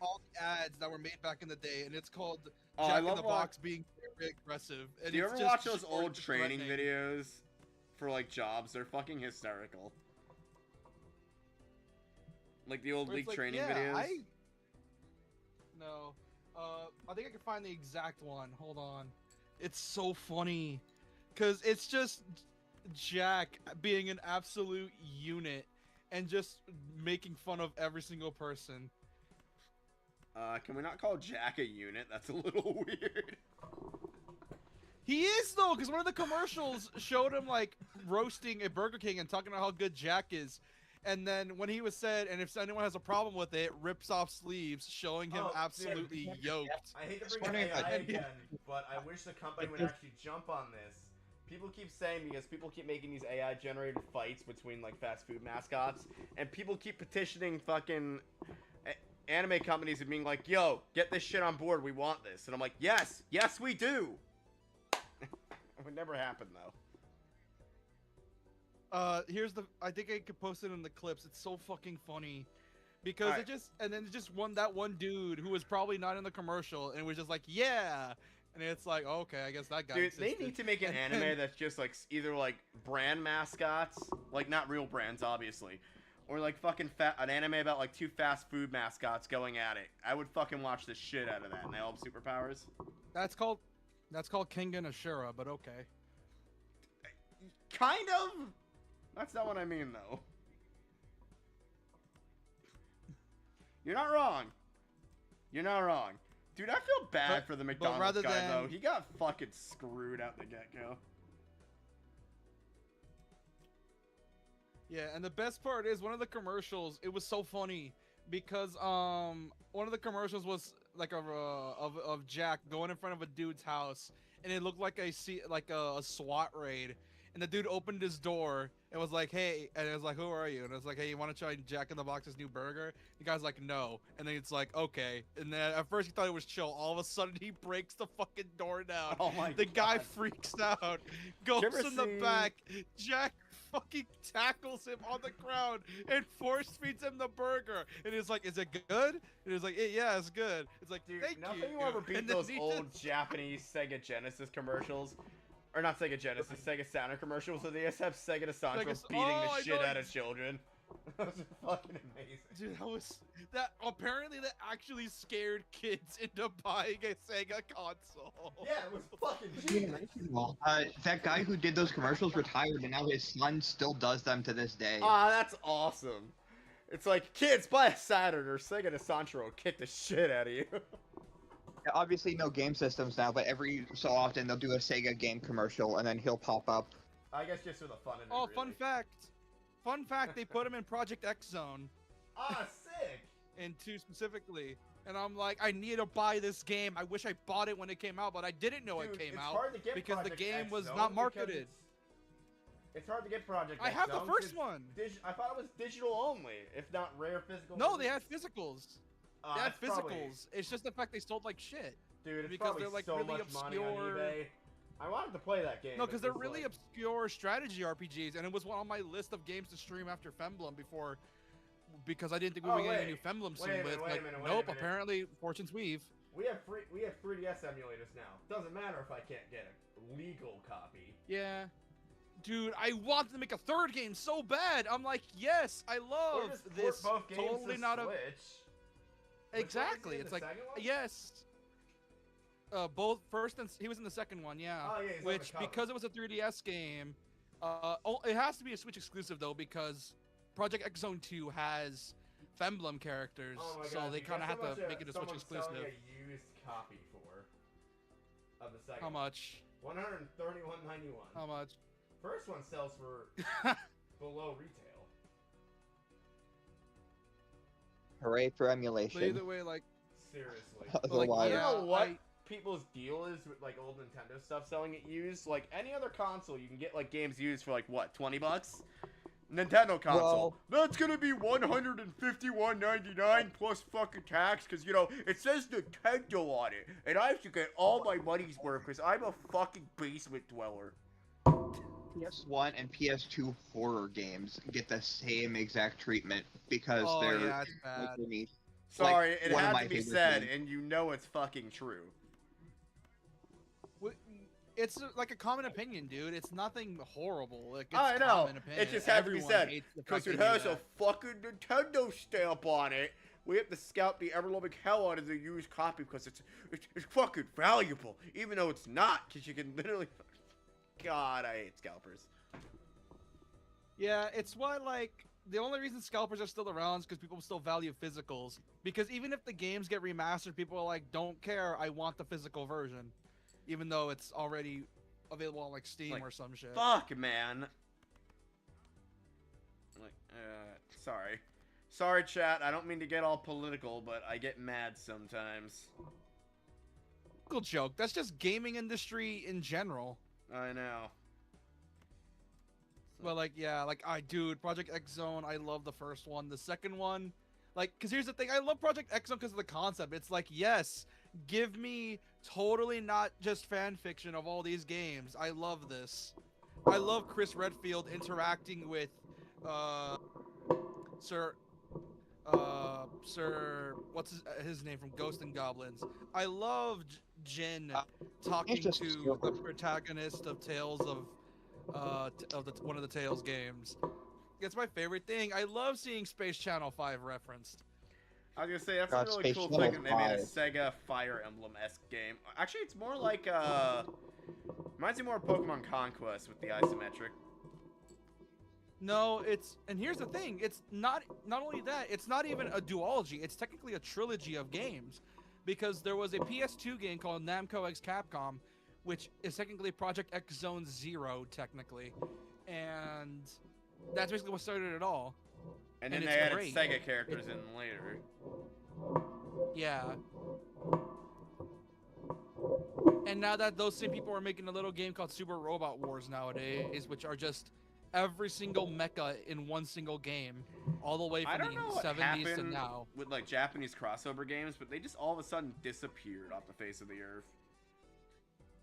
all the ads that were made back in the day, and it's called Oh, I Jack in love the wa- Box being very aggressive. And Do you it's ever just watch those short old and training threatening. videos for like jobs? They're fucking hysterical. Like the old Where league it's like, training yeah, videos. No. I think I can find the exact one. Hold on. It's so funny. Because it's just Jack being an absolute unit and just making fun of every single person. Can we not call Jack a unit? That's a little weird. He is, though, because one of the commercials showed him, like, roasting a Burger King and talking about how good Jack is. And then when he was said, and if anyone has a problem with it, rips off sleeves, showing him Oh, dude. absolutely yoked. I hate to Just bring up wondering if AI I- again, but I wish the company would actually jump on this. People keep saying, because people keep making these AI generated fights between like fast food mascots, and people keep petitioning fucking anime companies and being like, yo, get this shit on board, we want this. And I'm like, yes, we do. It would never happen though. I think I could post it in the clips. It's so fucking funny. Because Alright. it just that one dude who was probably not in the commercial and was just like, yeah. And it's like, okay, I guess that guy Dude, existed. they need to make an And anime then- that's just like either like brand mascots, like not real brands, obviously, or like fucking an anime about like two fast food mascots going at it. I would fucking watch the shit out of that, and they all have superpowers. That's called Kengan Ashura, but okay. Kind of. That's not what I mean, though. You're not wrong. You're not wrong. Dude, I feel bad But- for the but McDonald's rather guy, than- though. He got fucking screwed out the get-go. Yeah, and the best part is one of the commercials. It was so funny because one of the commercials was like of Jack going in front of a dude's house, and it looked like a SWAT raid. And the dude opened his door and was like, "Hey," and it was like, "Who are you?" And it was like, "Hey, you want to try Jack in the Box's new burger?" The guy's like, "No," and then it's like, "Okay." And then at first he thought it was chill. All of a sudden he breaks the fucking door down. Oh my The guy God. freaks out, goes ever in the see- back. Jack fucking tackles him on the ground and force feeds him the burger. And he's like, "Is it good?" And he's like, "Yeah, it's good." It's like, Dude, "Thank nothing you." will ever beat And then those he old just- Japanese Sega Genesis commercials. Or not Sega Genesis, Sega Saturn commercials, so they just have Sega Desantro Sega- beating oh, the I shit know out of ex- children. Those are fucking amazing. Dude, that apparently that actually scared kids into buying a Sega console. Yeah, it was fucking Well, that guy who did those commercials retired, and now his son still does them to this day. Ah, that's awesome. It's like, kids, buy a Saturn or Sega to Sancho will kick the shit out of you. Obviously, no game systems now, but every so often they'll do a Sega game commercial, and then he'll pop up. I guess just for the fun of it. Oh, really. fun fact, they put him in Project X Zone, Ah, sick. in 2 specifically. And I'm like, I need to buy this game. I wish I bought it when it came out, but I didn't know Dude, it came it's out hard to get because Project the game X was Zone not because marketed. It's hard to get Project I X have the Zone first 'cause one. I thought it was digital only, if not rare physical. No, they release. had physicals. Ah, They had that's probably- physicals. It's just the fact they sold like shit. Dude, it's because probably they're, like, so really much money on obscure. eBay. I wanted to play that game. No, but because they're just, really like, obscure strategy RPGs, and it was on my list of games to stream after Femblem before, because I didn't think we were getting a new Femblem soon. But wait a like, minute, wait a nope. minute. Apparently, fortunes weave. We have 3DS emulators now. Doesn't matter if I can't get a legal copy. Yeah. Dude, I want to make a third game so bad. I'm like, yes, I Or love just port this. both games Totally to not a. Switch. Exactly. Was It's he in like, the second one? yes. Both first and he was in the second one, yeah. Oh, yeah, he's on the Which, cover. because it was a 3DS game, it has to be a Switch exclusive though, because Project X Zone 2 has Femblem characters, Oh my so God, they dude, kind of guess have how to much, make it a Switch someone's selling exclusive. a used copy for of the second How one. much? $131.91. How much? First one sells for below retail. Hooray for But emulation. either way, like, Seriously. Otherwise, I don't know what I- people's deal is with like old Nintendo stuff selling it used. Like any other console, you can get like games used for like what, $20? Nintendo console. That's gonna be $151.99 plus fucking tax, because you know it says Nintendo on it, and I have to get all my money's worth because I'm a fucking basement dweller. PS1 and PS2 horror games get the same exact treatment because oh they're yeah, it's bad. like, unique. Sorry, Like, it one of had my to be favorite said, games. and you know it's fucking true. It's like a common opinion, dude. It's nothing horrible. Like, it's I know. common opinion. It just had to be Everyone said hates the because fact it they do has a that. fucking Nintendo stamp on it. We have to scalp the ever-loving hell out of the used copy because it's fucking valuable, even though it's not. Because you can literally, God, I hate scalpers. Yeah, it's why, like, the only reason scalpers are still around is because people still value physicals. Because even if the games get remastered, people are like, don't care, I want the physical version. Even though it's already available on, like, Steam Like, or some shit. Fuck, man. Like, sorry. Sorry, chat. I don't mean to get all political, but I get mad sometimes. Political joke. That's just gaming industry in general. I know. Well, like, yeah, like, dude, Project X Zone, I love the first one. The second one, like, because here's the thing, I love Project X Zone because of the concept. It's like, yes, give me totally not just fan fiction of all these games. I love this. I love Chris Redfield interacting with, Sir, what's his name from Ghost and Goblins? I love Jin talking just to stupid. the protagonist of Tales of one of the Tales games. It's my favorite thing. I love seeing Space Channel 5 referenced. I was gonna say that's God, a really Space cool Channel thing that they made a 5. Sega Fire Emblem-esque game. Actually, it's more like reminds me more of Pokemon Conquest with the isometric. No, and here's the thing, it's not only that, it's not even a duology, it's technically a trilogy of games. Because there was a PS2 game called Namco X Capcom, which is technically Project X Zone 0, technically. And that's basically what started it all. And then And they it's added great. Sega characters in later. Yeah. And now that those same people are making a little game called Super Robot Wars nowadays, which are just every single mecha in one single game, all the way I from don't know the what 70s to happened now. with like Japanese crossover games, but they just all of a sudden disappeared off the face of the earth.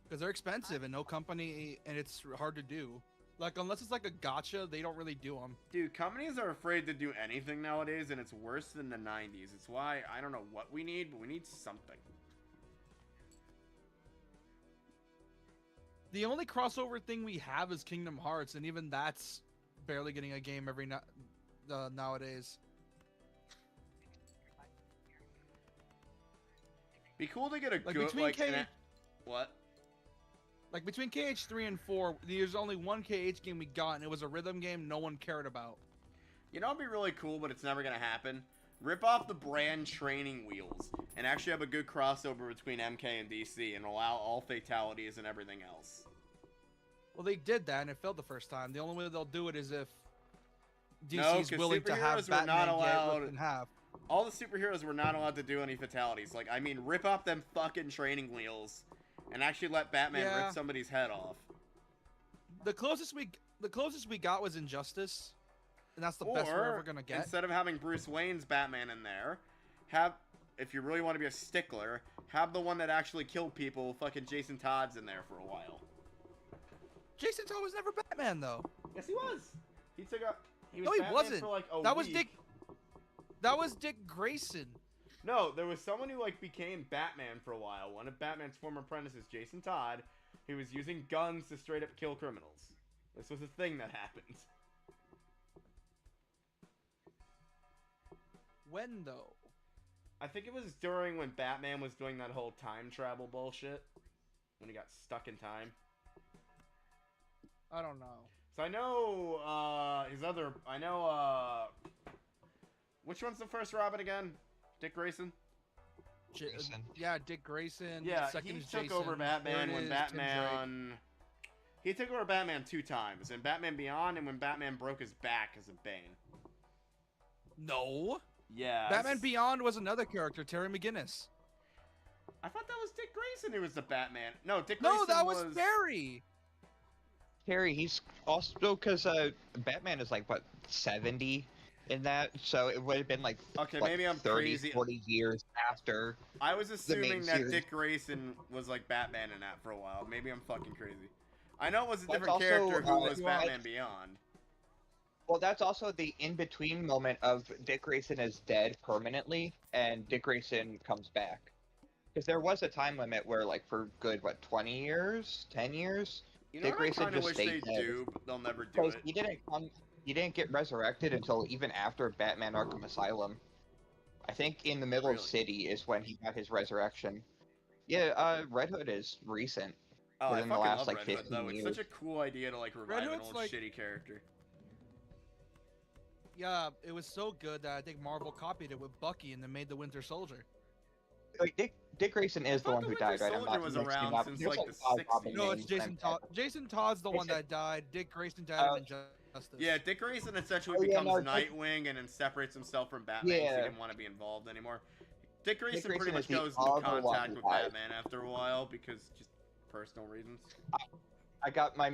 Because they're expensive and no company, and it's hard to do. Like, unless it's like a gotcha, they don't really do them. Dude, companies are afraid to do anything nowadays, and it's worse than the 90s. It's why I don't know what we need, but we need something. The only crossover thing we have is Kingdom Hearts, and even that's barely getting a game every nowadays. Be cool to get a Like, good between like K- what? Like between KH3 and 4, there's only one KH game we got, and it was a rhythm game no one cared about. You know, it'd be really cool, but it's never gonna happen. Rip off the brand training wheels and actually have a good crossover between MK and DC and allow all fatalities and everything else. Well, they did that, and it failed the first time. The only way they'll do it is if No, DC's 'cause willing to have superheroes were not Batman get allowed- ripped in half. All the superheroes were not allowed to do any fatalities. Like, I mean, rip off them fucking training wheels and actually let Batman Yeah. rip somebody's head off. The closest we got was Injustice, and that's the best we're ever gonna get. Instead of having Bruce Wayne's Batman in there, have, if you really want to be a stickler, have the one that actually killed people, fucking Jason Todd's in there for a while. Jason Todd was never Batman though. Yes, he was. He took a. He was No, he Batman wasn't. For like a That was week. Dick. That was Dick Grayson. No, there was someone who like became Batman for a while. One of Batman's former apprentices, Jason Todd, he was using guns to straight up kill criminals. This was a thing that happened. When though? I think it was during when Batman was doing that whole time travel bullshit. When he got stuck in time. I don't know. So I know, which one's the first Robin again? Dick Grayson? Grayson. Yeah, Dick Grayson. Yeah, second he is took Jason. over Batman Third when is Tim Drake. Batman... He took over Batman 2 times, in Batman Beyond and when Batman broke his back as a Bane. No. Yeah. Batman Beyond was another character, Terry McGinnis. I thought that was Dick Grayson who was the Batman. No, Dick Grayson No, that was Terry. Terry, he's also because Batman is like what 70 in that, so it would have been like Okay, what, maybe I'm 30, crazy. 40 years after. I was assuming that series. Dick Grayson was like Batman in that for a while. Maybe I'm fucking crazy. I know it was a That's different also, character who was well, Batman Beyond. Well, that's also the in-between moment of Dick Grayson is dead permanently, and Dick Grayson comes back. Because there was a time limit where, like, for good, what, 20 years? 10 years? You know Dick what I Grayson kind of just wish they stayed dead. do, but they'll never do Because it. he didn't get resurrected until even after Batman Arkham Asylum. I think in the middle of Really? City is when he got his resurrection. Yeah, Red Hood is recent. Oh, I within fucking the last, love like, Red Hood, 15 though. It's years. such a cool idea to, like, revive an Hood's old like- shitty character. Yeah, it was so good that I think Marvel copied it with Bucky and then made the Winter Soldier. Like, Dick Grayson is the thought one the who Winter died, right? I'm Soldier not was mixing around up. since, There's, like, the five 60s. Robin No, it's names Jason and- Todd. Jason Todd's the one that died. Dick Grayson died in Injustice. Yeah, Dick Grayson essentially Oh, yeah, becomes no, Dick- Nightwing and then separates himself from Batman because he Yeah. didn't want to be involved anymore. Dick Grayson Grayson pretty much is the goes other into one contact who with died. Batman after a while because just personal reasons. I got my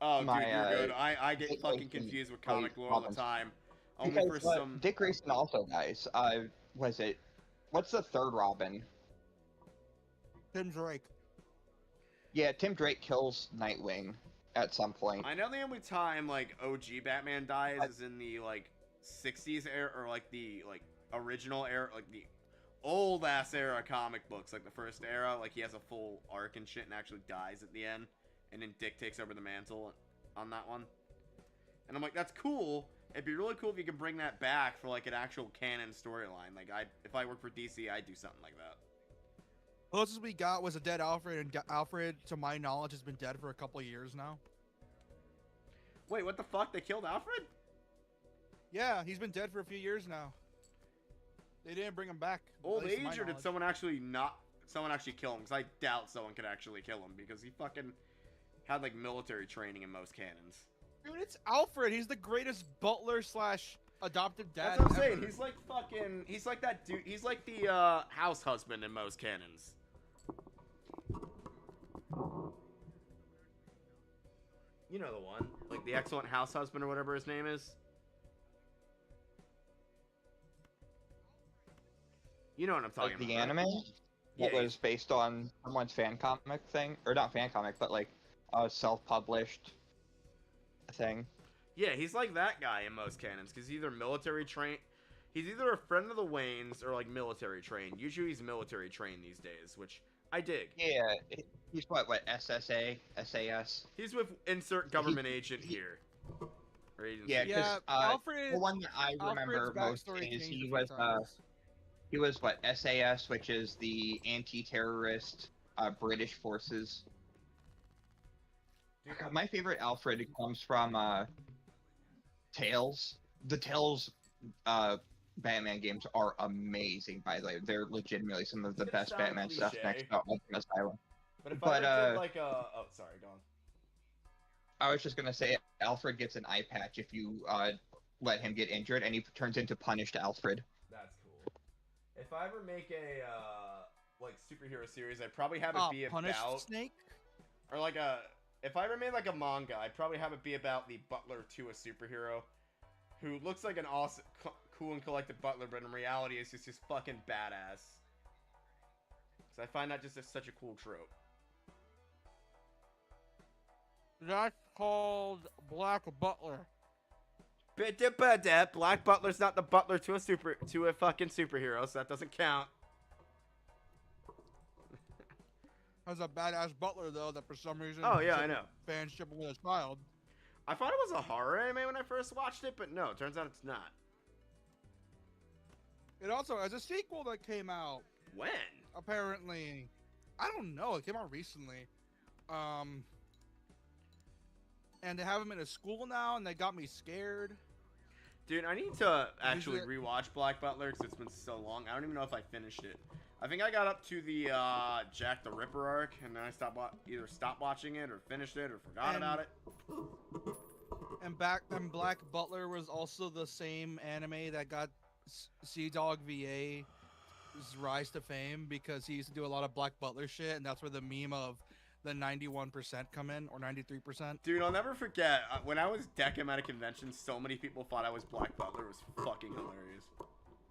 Oh, My, dude, you're good. I get Dick fucking Grayson confused with plays comic lore all the Robin. time. Only for because some. Dick Grayson also dies. Was it? What's the third Robin? Tim Drake. Yeah, Tim Drake kills Nightwing at some point. I know the only time like OG Batman dies is in the like 60s era or like the like original era, like the old ass era comic books, like the first era. Like he has a full arc and shit and actually dies at the end, and then Dick takes over the mantle on that one. And I'm like, that's cool. It'd be really cool if you could bring that back for like an actual canon storyline. Like if I worked for DC, I'd do something like that. Closest we got was a dead Alfred, and Alfred, to my knowledge, has been dead for a couple of years now. Wait, what the fuck? They killed Alfred? Yeah, he's been dead for a few years now. They didn't bring him back. at Old least to my age, or did knowledge. someone actually kill him? Because I doubt someone could actually kill him because he fucking had like military training in most canons. Dude, it's Alfred. He's the greatest butler slash adopted dad. That's what I'm saying. ever. He's like fucking. He's like that dude. He's like the house husband in most canons. You know the one, like the excellent house husband or whatever his name is. You know what I'm talking Like the about. right? anime that Yeah, was based on someone's fan comic thing, or not fan comic, but like a self-published thing. Yeah, he's like that guy in most canons because he's either military trained. He's either a friend of the Waynes or like military trained. Usually he's military trained these days, which I dig. Yeah, he's what SSA, SAS. He's with insert government agent here. Or agency. Yeah, Yeah, 'cause, Alfred. The one that I remember Alfred's most backstory is changed a few times. he was what SAS, which is the anti-terrorist British forces. Dude, My favorite Alfred comes from Tales. The Tales Batman games are amazing, by the way. They're legitimately some of the It's gonna best sound Batman stuff cliche. next to Arkham Asylum. But if But, I ever did like a, oh sorry, go on. I was just gonna say, Alfred gets an eye patch if you let him get injured, and he turns into punished Alfred. That's cool. If I ever make a like superhero series, I'd probably have it Ah, be punished about snake. or like a if I ever made like a manga, I'd probably have it be about the butler to a superhero who looks like an awesome, cool and collected butler, but in reality is just fucking badass. Because I find that just such a cool trope. That's called Black Butler. Black Butler's not the butler to a fucking superhero, so that doesn't count. Has a badass butler though that for some reason. Oh yeah, I know. Fans shipping with a child. I thought it was a horror anime when I first watched it, but no, it turns out it's not. It also has a sequel that came out. When? Apparently, I don't know. It came out recently. And they have him in a school now, and they got me scared. Dude, I need to actually rewatch Black Butler because it's been so long. I don't even know if I finished it. I think I got up to the Jack the Ripper arc, and then I either stopped watching it or finished it or forgot about it. And Black Butler was also the same anime that got Sea Dog VA's rise to fame because he used to do a lot of Black Butler shit, and that's where the meme of the 91% come in, or 93%. Dude, I'll never forget, when I was decking at a convention, so many people thought I was Black Butler. It was fucking hilarious.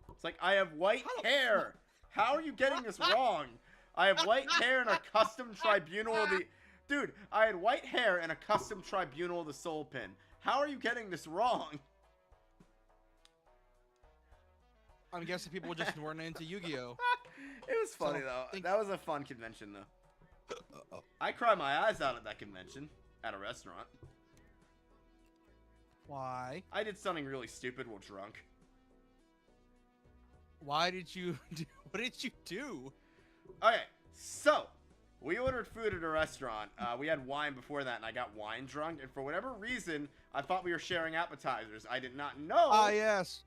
It's like, I have white hair! How are you getting this wrong? I have white hair and a custom tribunal of the... Dude, I had white hair and a custom tribunal of the soul pin. How are you getting this wrong? I'm guessing people just weren't into Yu-Gi-Oh! It was funny, though. That was a fun convention, though. I cried my eyes out at that convention. At a restaurant. Why? I did something really stupid while drunk. Why did you do... What did you do? Okay, so... We ordered food at a restaurant. We had wine before that, and I got wine drunk. And for whatever reason, I thought we were sharing appetizers. I did not know... Ah, yes.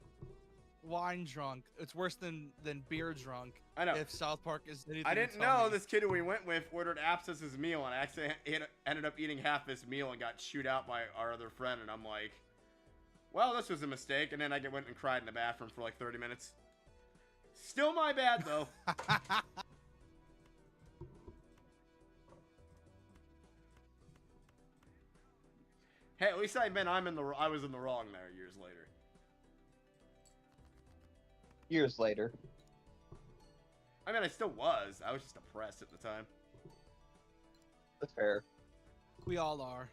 Wine drunk. It's worse than beer drunk. I know. If South Park is anything I didn't to tell know me. this kid who we went with ordered apps as his meal, and I actually ended up eating half his meal and got chewed out by our other friend. And I'm like, well, this was a mistake. And then I went and cried in the bathroom for like 30 minutes. Still my bad, though. Hey, at least I was in the wrong there years later. Years later. I mean, I still was. I was just depressed at the time. That's fair. We all are.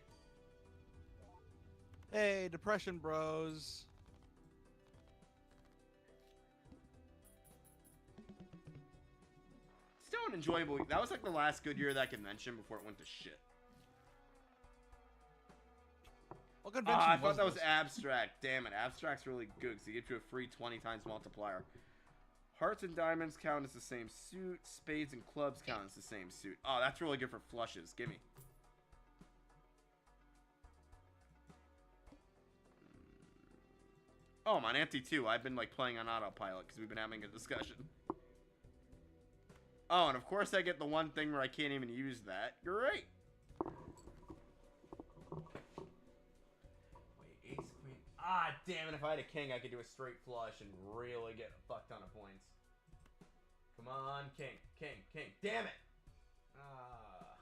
Hey, depression bros. Still an enjoyable... That was like the last good year of that convention before it went to shit. What convention I thought that was this? Abstract. Damn it, Abstract's really good because he gives you a free 20 times multiplier. Hearts and diamonds count as the same suit. Spades and clubs count as the same suit. Oh, that's really good for flushes. Gimme. Oh, I'm on empty too. I've been like playing on autopilot because we've been having a discussion. Oh, and of course I get the one thing where I can't even use that. You're right. Wait, ace, queen. Ah, damn it. If I had a king, I could do a straight flush and really get a fuck ton of points. Come on, king, king, king. Damn it. Ah.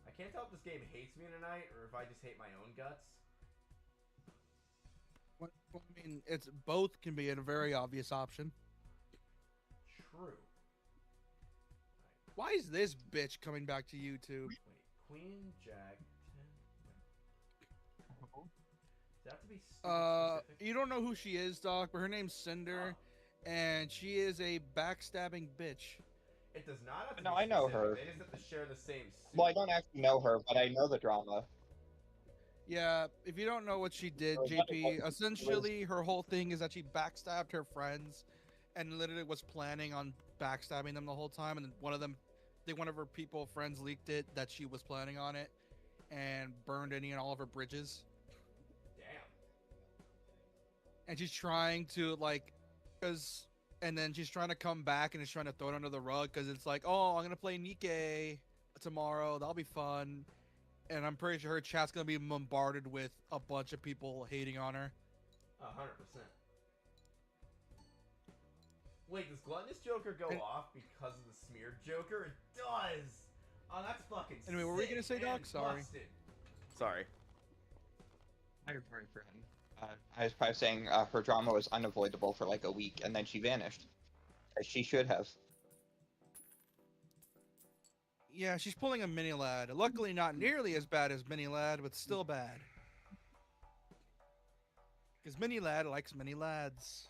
I can't tell if this game hates me tonight or if I just hate my own guts. Well, I mean, it's both can be a very obvious option. True. Why is this bitch coming back to YouTube? Wait, queen, jack, 10. Does that have to be specific? You don't know who she is, Doc, but her name's Cinder, and she is a backstabbing bitch. It does not have to No, be I know specific. her. They just have to share the same suit. Well, I don't actually know her, but I know the drama. Yeah, if you don't know what she did, Oh, JP, essentially her whole thing is that she backstabbed her friends and literally was planning on backstabbing them the whole time, and then one of them think one of her friends leaked it that she was planning on it, and burned any and all of her bridges. Damn. And she's trying to and then she's trying to come back and is trying to throw it under the rug because it's like, oh, I'm gonna play Nikke tomorrow. That'll be fun. And I'm pretty sure her chat's gonna be bombarded with a bunch of people hating on her. 100%. Wait, does Gluttonous Joker go off because of the smeared Joker? It does! Oh, that's fucking Anyway, what were you gonna say, Doc? and Sorry. busted. Sorry. I was very for him. I was probably saying her drama was unavoidable for like a week, and then she vanished, as she should have. Yeah, she's pulling a mini lad. Luckily, not nearly as bad as mini lad, but still bad. Because mini lad likes mini lads.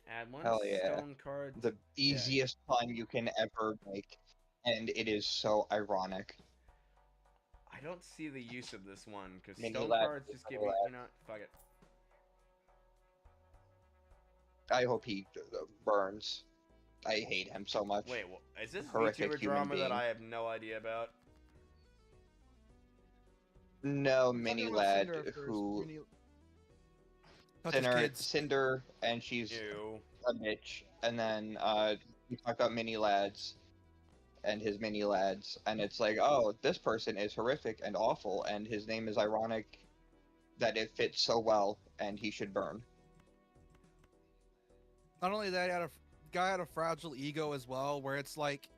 Add one Hell yeah. stone card. The easiest pun you can ever make, and it is so ironic. I don't see the use of this one because Mini stone lad, cards just give me. lad. You know, fuck it. I hope he burns. I hate him so much. Wait, is this Horrific VTuber human drama that being. I have no idea about? No, Talking mini about lad Cinder first, who Mini- touches kids. Cinder, and she's Ew. a bitch. And then we talk about mini lads and his mini lads, and it's like, oh, this person is horrific and awful, and his name is ironic that it fits so well, and he should burn. Not only that, guy had a fragile ego as well, where it's like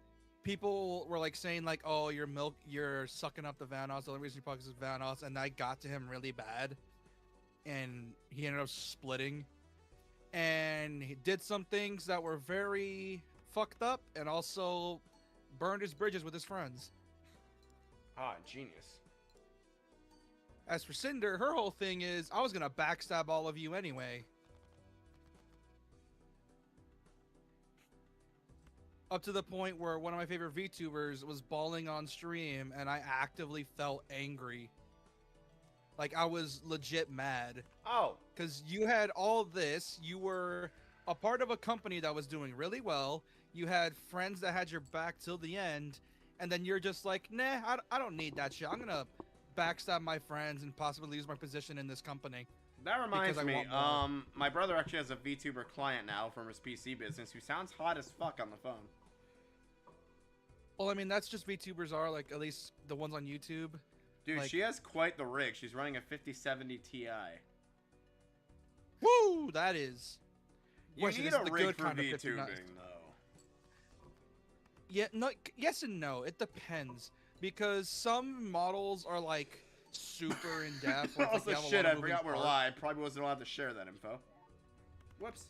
people were like saying like, "Oh, you're sucking up the Vanoss." The only reason he fucks is Vanoss, and that got to him really bad, and he ended up splitting, and he did some things that were very fucked up, and also burned his bridges with his friends. Ah, genius. As for Cinder, her whole thing is, I was gonna backstab all of you anyway. Up to the point where one of my favorite VTubers was bawling on stream, and I actively felt angry. Like, I was legit mad. Oh, Because you had all this, you were a part of a company that was doing really well, you had friends that had your back till the end, and then you're just like, nah, I don't need that shit. I'm gonna backstab my friends and possibly lose my position in this company. that reminds Because I me. want more. My brother actually has a VTuber client now from his PC business who sounds hot as fuck on the phone. Well, I mean, that's just VTubers are, like, at least the ones on YouTube. Dude, Like- she has quite the rig. She's running a 5070 Ti. Woo! That is. You Question, need this a is the rig good for kind of VTubing, 59. though. Yeah, no, yes and no. It depends. Because some models are, like, super in depth. where it's like Also, you have a shit, lot I of moving forgot we're parts. live. Probably wasn't allowed to share that info. Whoops.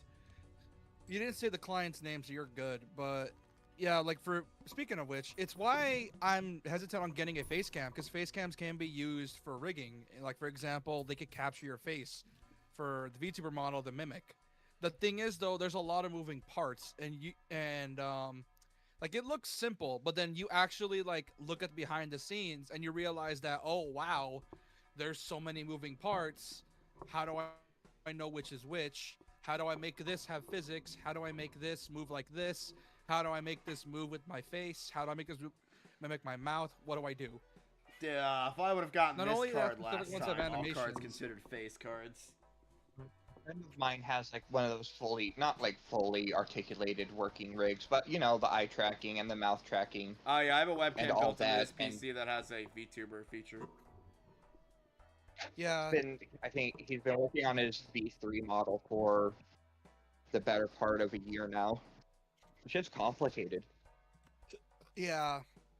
You didn't say the client's name, so you're good. But yeah, like, for speaking of which, it's why I'm hesitant on getting a face cam, because face cams can be used for rigging. Like, for example, they could capture your face for the VTuber model, the Mimic. The thing is, though, there's a lot of moving parts, and like, it looks simple, but then you actually, like, look at behind the scenes and you realize that, oh wow, there's so many moving parts. How do I know which is which? How do I make this have physics? How do I make this move like this? How do I make this move with my face? How do I make this mimic my mouth? What do I do? Yeah, if I would have gotten Not this only card that, last specific ones have time, all cards animations. considered face cards. A friend of mine has like one of those not like fully articulated working rigs, but you know, the eye tracking and the mouth tracking. Oh yeah, I have a webcam And all built into this that, and- PC that has a VTuber feature. Yeah, I think he's been working on his V3 model for the better part of a year now. Which is complicated. yeah,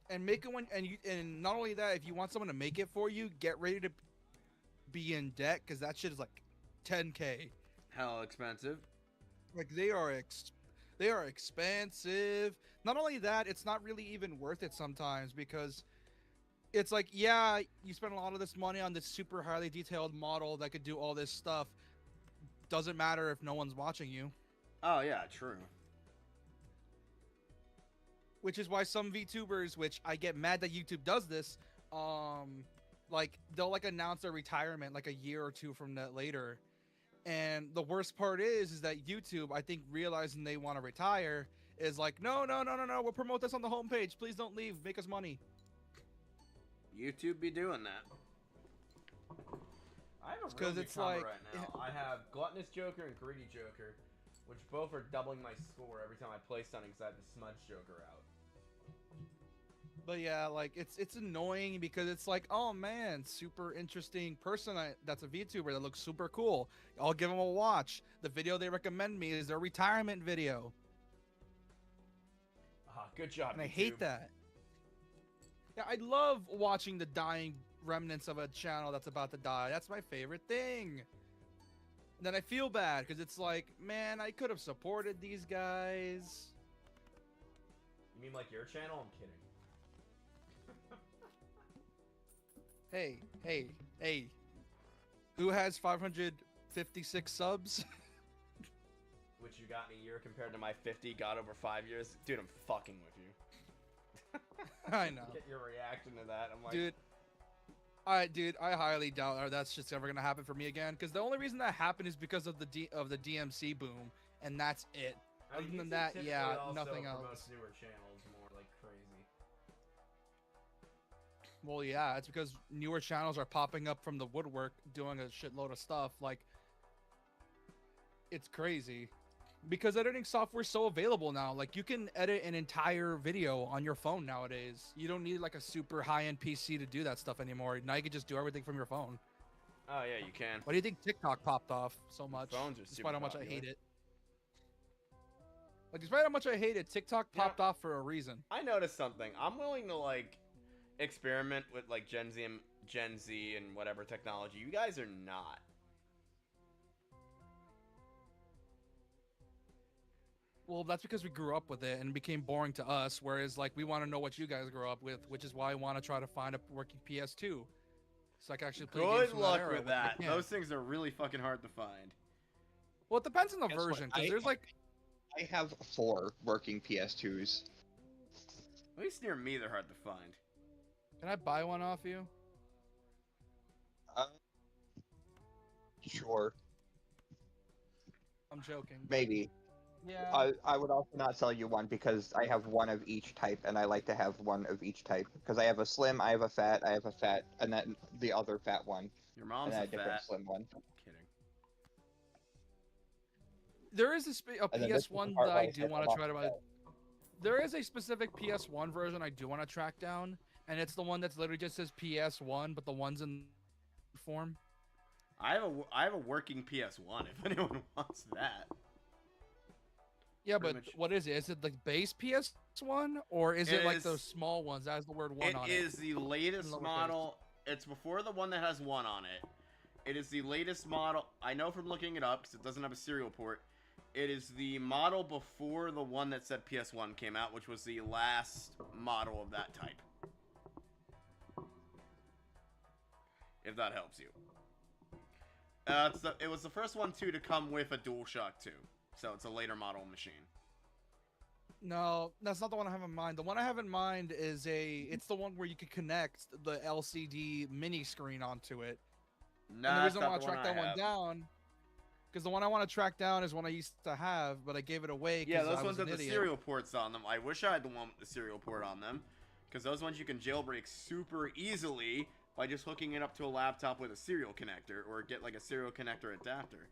and make it and not only that, if you want someone to make it for you, get ready to be in debt because that shit is like 10K. Hell expensive. Like, they are expensive. Not only that, it's not really even worth it sometimes because it's like, yeah, you spend a lot of this money on this super highly detailed model that could do all this stuff. Doesn't matter if no one's watching you. Oh yeah, true. Which is why some VTubers, which I get mad that YouTube does this, like, they'll like announce their retirement like a year or two from that later. And the worst part is that YouTube, I think, realizing they want to retire, is like, no, no, no, no, no, we'll promote this on the homepage. Please don't leave. Make us money. YouTube be doing that. I have a Because really it's good combo like- right now. I have Gluttonous Joker and Greedy Joker, which both are doubling my score every time I play something because I have the Smudge Joker out. But yeah, like it's annoying because it's like, oh man, super interesting person that's a VTuber that looks super cool. I'll give them a watch. The video they recommend me is their retirement video, Good job, and I YouTube. hate that. Yeah, I love watching the dying remnants of a channel that's about to die. That's my favorite thing. And then I feel bad because it's like, man, I could have supported these guys. You mean like your channel? I'm kidding. Hey. Who has 556 subs? Which you got in a year compared to my 50 got over 5 years? Dude, I'm fucking with you. I know. Get your reaction to that. I'm like, Dude, I highly doubt that's just ever gonna happen for me again. Because the only reason that happened is because of the DMC boom, and that's it. I mean, Other than YouTube that, typically yeah, also nothing promotes else. newer channels more like crazy. Well, yeah, it's because newer channels are popping up from the woodwork, doing a shitload of stuff. Like, it's crazy. Because editing software is so available now. Like, you can edit an entire video on your phone nowadays. You don't need like a super high-end PC to do that stuff anymore. Now you can just do everything from your phone. Oh yeah, you can. Why do you think TikTok popped off so much? Phones are despite super how much popular. I hate it. Like, despite how much I hate it, TikTok popped off for a reason. I noticed something. I'm willing to like experiment with like Gen Z and whatever technology. You guys are not. Well, that's because we grew up with it and it became boring to us. Whereas, like, we want to know what you guys grew up with, which is why I want to try to find a working PS2, so I can actually play games Good from luck that era with when that. I can. Those things are really fucking hard to find. Well, it depends on the Guess what? version, because there's like, I have 4 working PS2s. At least near me, they're hard to find. can I buy one off you? Sure, I'm joking. maybe. Yeah. I would also not sell you one because I have one of each type, and I like to have one of each type. Because I have a slim, I have a fat, and then the other fat one, Your and mom's then a a different fat. slim one. Kidding. There is a And then this is the PS1 part that where I I do said want I'm to off try to the buy. bed. There is a specific PS1 version I do want to track down, and it's the one that's literally just says PS1, but the one's in form. I have a working PS1 if anyone wants that. Yeah, Pretty but much- what is it? Is it the base PS1, or is It it like is- those small ones that has the word one It on is the latest Lowercase. model. It's before the one that has 1 on it. It is the latest model. I know from looking it up because it doesn't have a serial port. It is the model before the one that said PS1 came out, which was the last model of that type. If that helps you. It was the first one too to come with a DualShock 2, so it's a later model machine. No, that's not the one I have in mind. The one I have in mind is it's the one where you could connect the LCD mini screen onto it. No, And the that's reason I not want the to one track I that one have. down, because the one I want to track down is one I used to have, but I gave it away. Yeah, 'cause those I ones was have an the idiot. serial ports on them. I wish I had the one with the serial port on them, because those ones you can jailbreak super easily by just hooking it up to a laptop with a serial connector, or get like a serial connector adapter.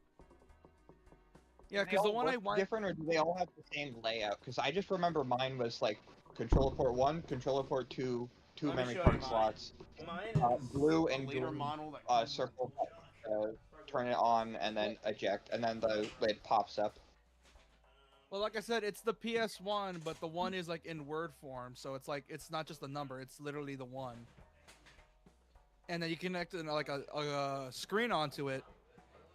Yeah, Do they because the all one I work want. different, or do they all have the same layout? Because I just remember mine was like controller port 1, controller port 2, 2 Let me memory show you card mine. slots, Mine is blue a and later green, model that comes with circle, DualShock. turn it on, and then eject, and then the lid pops up. Well, like I said, it's the PS1, but the one is like in word form, so it's like it's not just a number; it's literally the one. And then you connect like a screen onto it,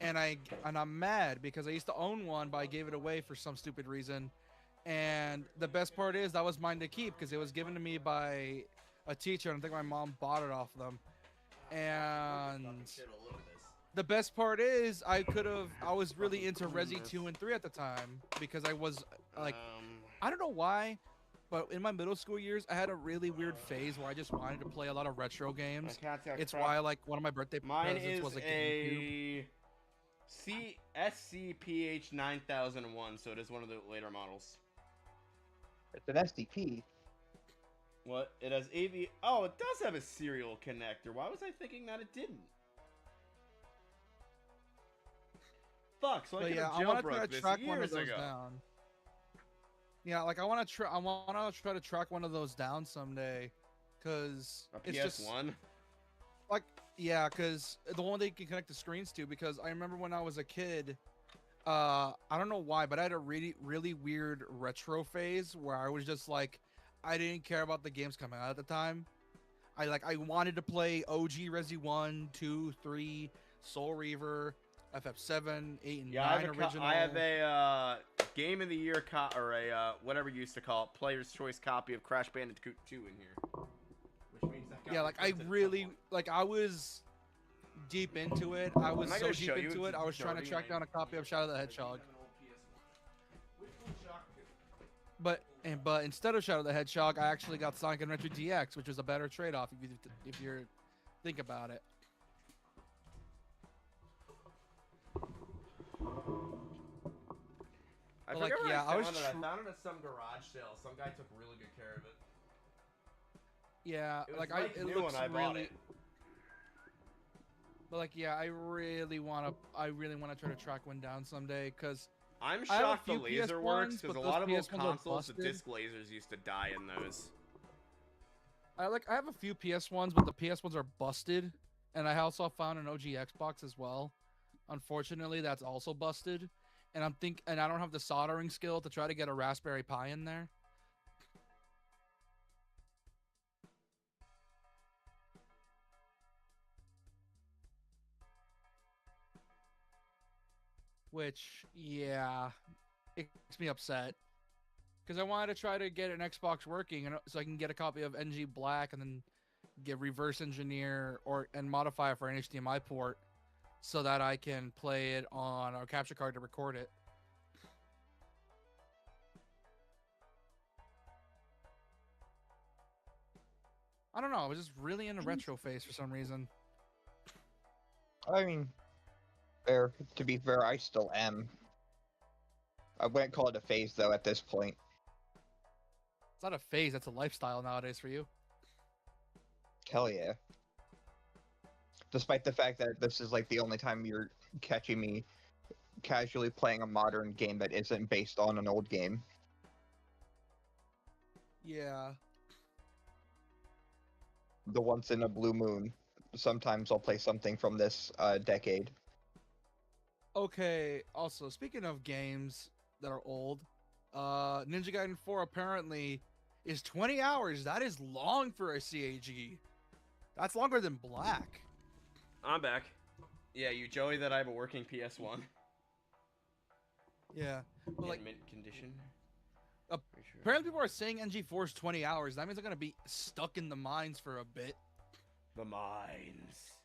and I'm mad because I used to own one, but I gave it away for some stupid reason. And the best part is that was mine to keep because it was given to me by a teacher, and I think my mom bought it off them. And the best part is I was really into Resi 2 and 3 at the time because I was like, I don't know why, but in my middle school years, I had a really weird phase where I just wanted to play a lot of retro games. It's why like one of my birthday Mine presents is was a GameCube. SCPH 9001, so it is one of the later models. It's an SDP. What? It has AV. Oh, it does have a serial connector. Why was I thinking that it didn't? Fuck. So I But could yeah, have I want to try jailbroke to this track one of years those ago. down. Yeah, like I want to try. I want to try to track one of those down someday, cause A it's just PS1. like yeah, cause the one they can connect the screens to. Because I remember when I was a kid, I don't know why, but I had a really weird retro phase where I was just like, I didn't care about the games coming out at the time. I wanted to play OG Resi 1, 2, 3, Soul Reaver, FF7, 8, and Yeah, 9 original. I have a Game of the Year or a whatever you used to call it, Player's Choice copy of Crash Bandicoot 2 in here. Which means that got Yeah, like I reprinted at some really point. like I was deep into it. I was I'm not so gonna deep show you, into it. it's I was trying to track down a copy of Shadow the Hedgehog. But instead of Shadow the Hedgehog, I actually got Sonic and Retro DX, which was a better trade-off if you think about it. I But, forget like, where yeah, I I was found it. I found it at some garage sale. Some guy took really good care of it. Yeah, It was like like it new looks when I bought really. it. But like, yeah, I really wanna try to track one down someday because I'm I have a shocked the few laser PS1s, works because but a those lot of old PS1s are consoles, the busted. disc lasers used to die in those. I have a few PS1s, but the PS1s are busted, and I also found an OG Xbox as well. Unfortunately, that's also busted, and I don't have the soldering skill to try to get a Raspberry Pi in there. Which, yeah, it makes me upset. Because I wanted to try to get an Xbox working, and so I can get a copy of NG Black and then get reverse engineer and modify it for an HDMI port, so that I can play it on a capture card to record it. I don't know. I was just really in a retro phase for some reason. I mean, fair. To be fair, I still am. I wouldn't call it a phase though at this point. It's not a phase. That's a lifestyle nowadays for you. Hell yeah. Despite the fact that this is like the only time you're catching me casually playing a modern game that isn't based on an old game. Yeah. The once in a blue moon. Sometimes I'll play something from this decade. Okay. Also, speaking of games that are old, Ninja Gaiden 4 apparently is 20 hours. That is long for a CAG. That's longer than Black. I'm back. Yeah, you Joey that I have a working PS1. Yeah. But like, In mint condition. apparently people are saying NG4 is 20 hours. That means they're going to be stuck in the mines for a bit. The mines.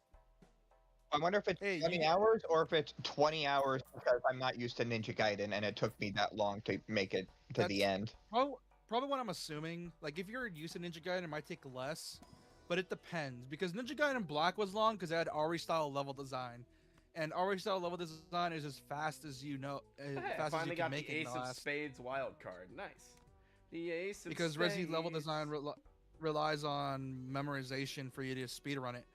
I wonder if it's Hey, 20 hours or if it's 20 hours because I'm not used to Ninja Gaiden and it took me that long to make it to the end. Probably what I'm assuming. Like, if you're used to Ninja Gaiden, it might take less. But it depends. Because Ninja Gaiden Black was long because it had Ori-style level design. And Ori-style level design is as fast as you know. Hey, Fast I as you finally can got make the it Ace of last. Spades wild card. Nice. The Ace of Because Spades. Resi level design relies on memorization for you to speedrun it.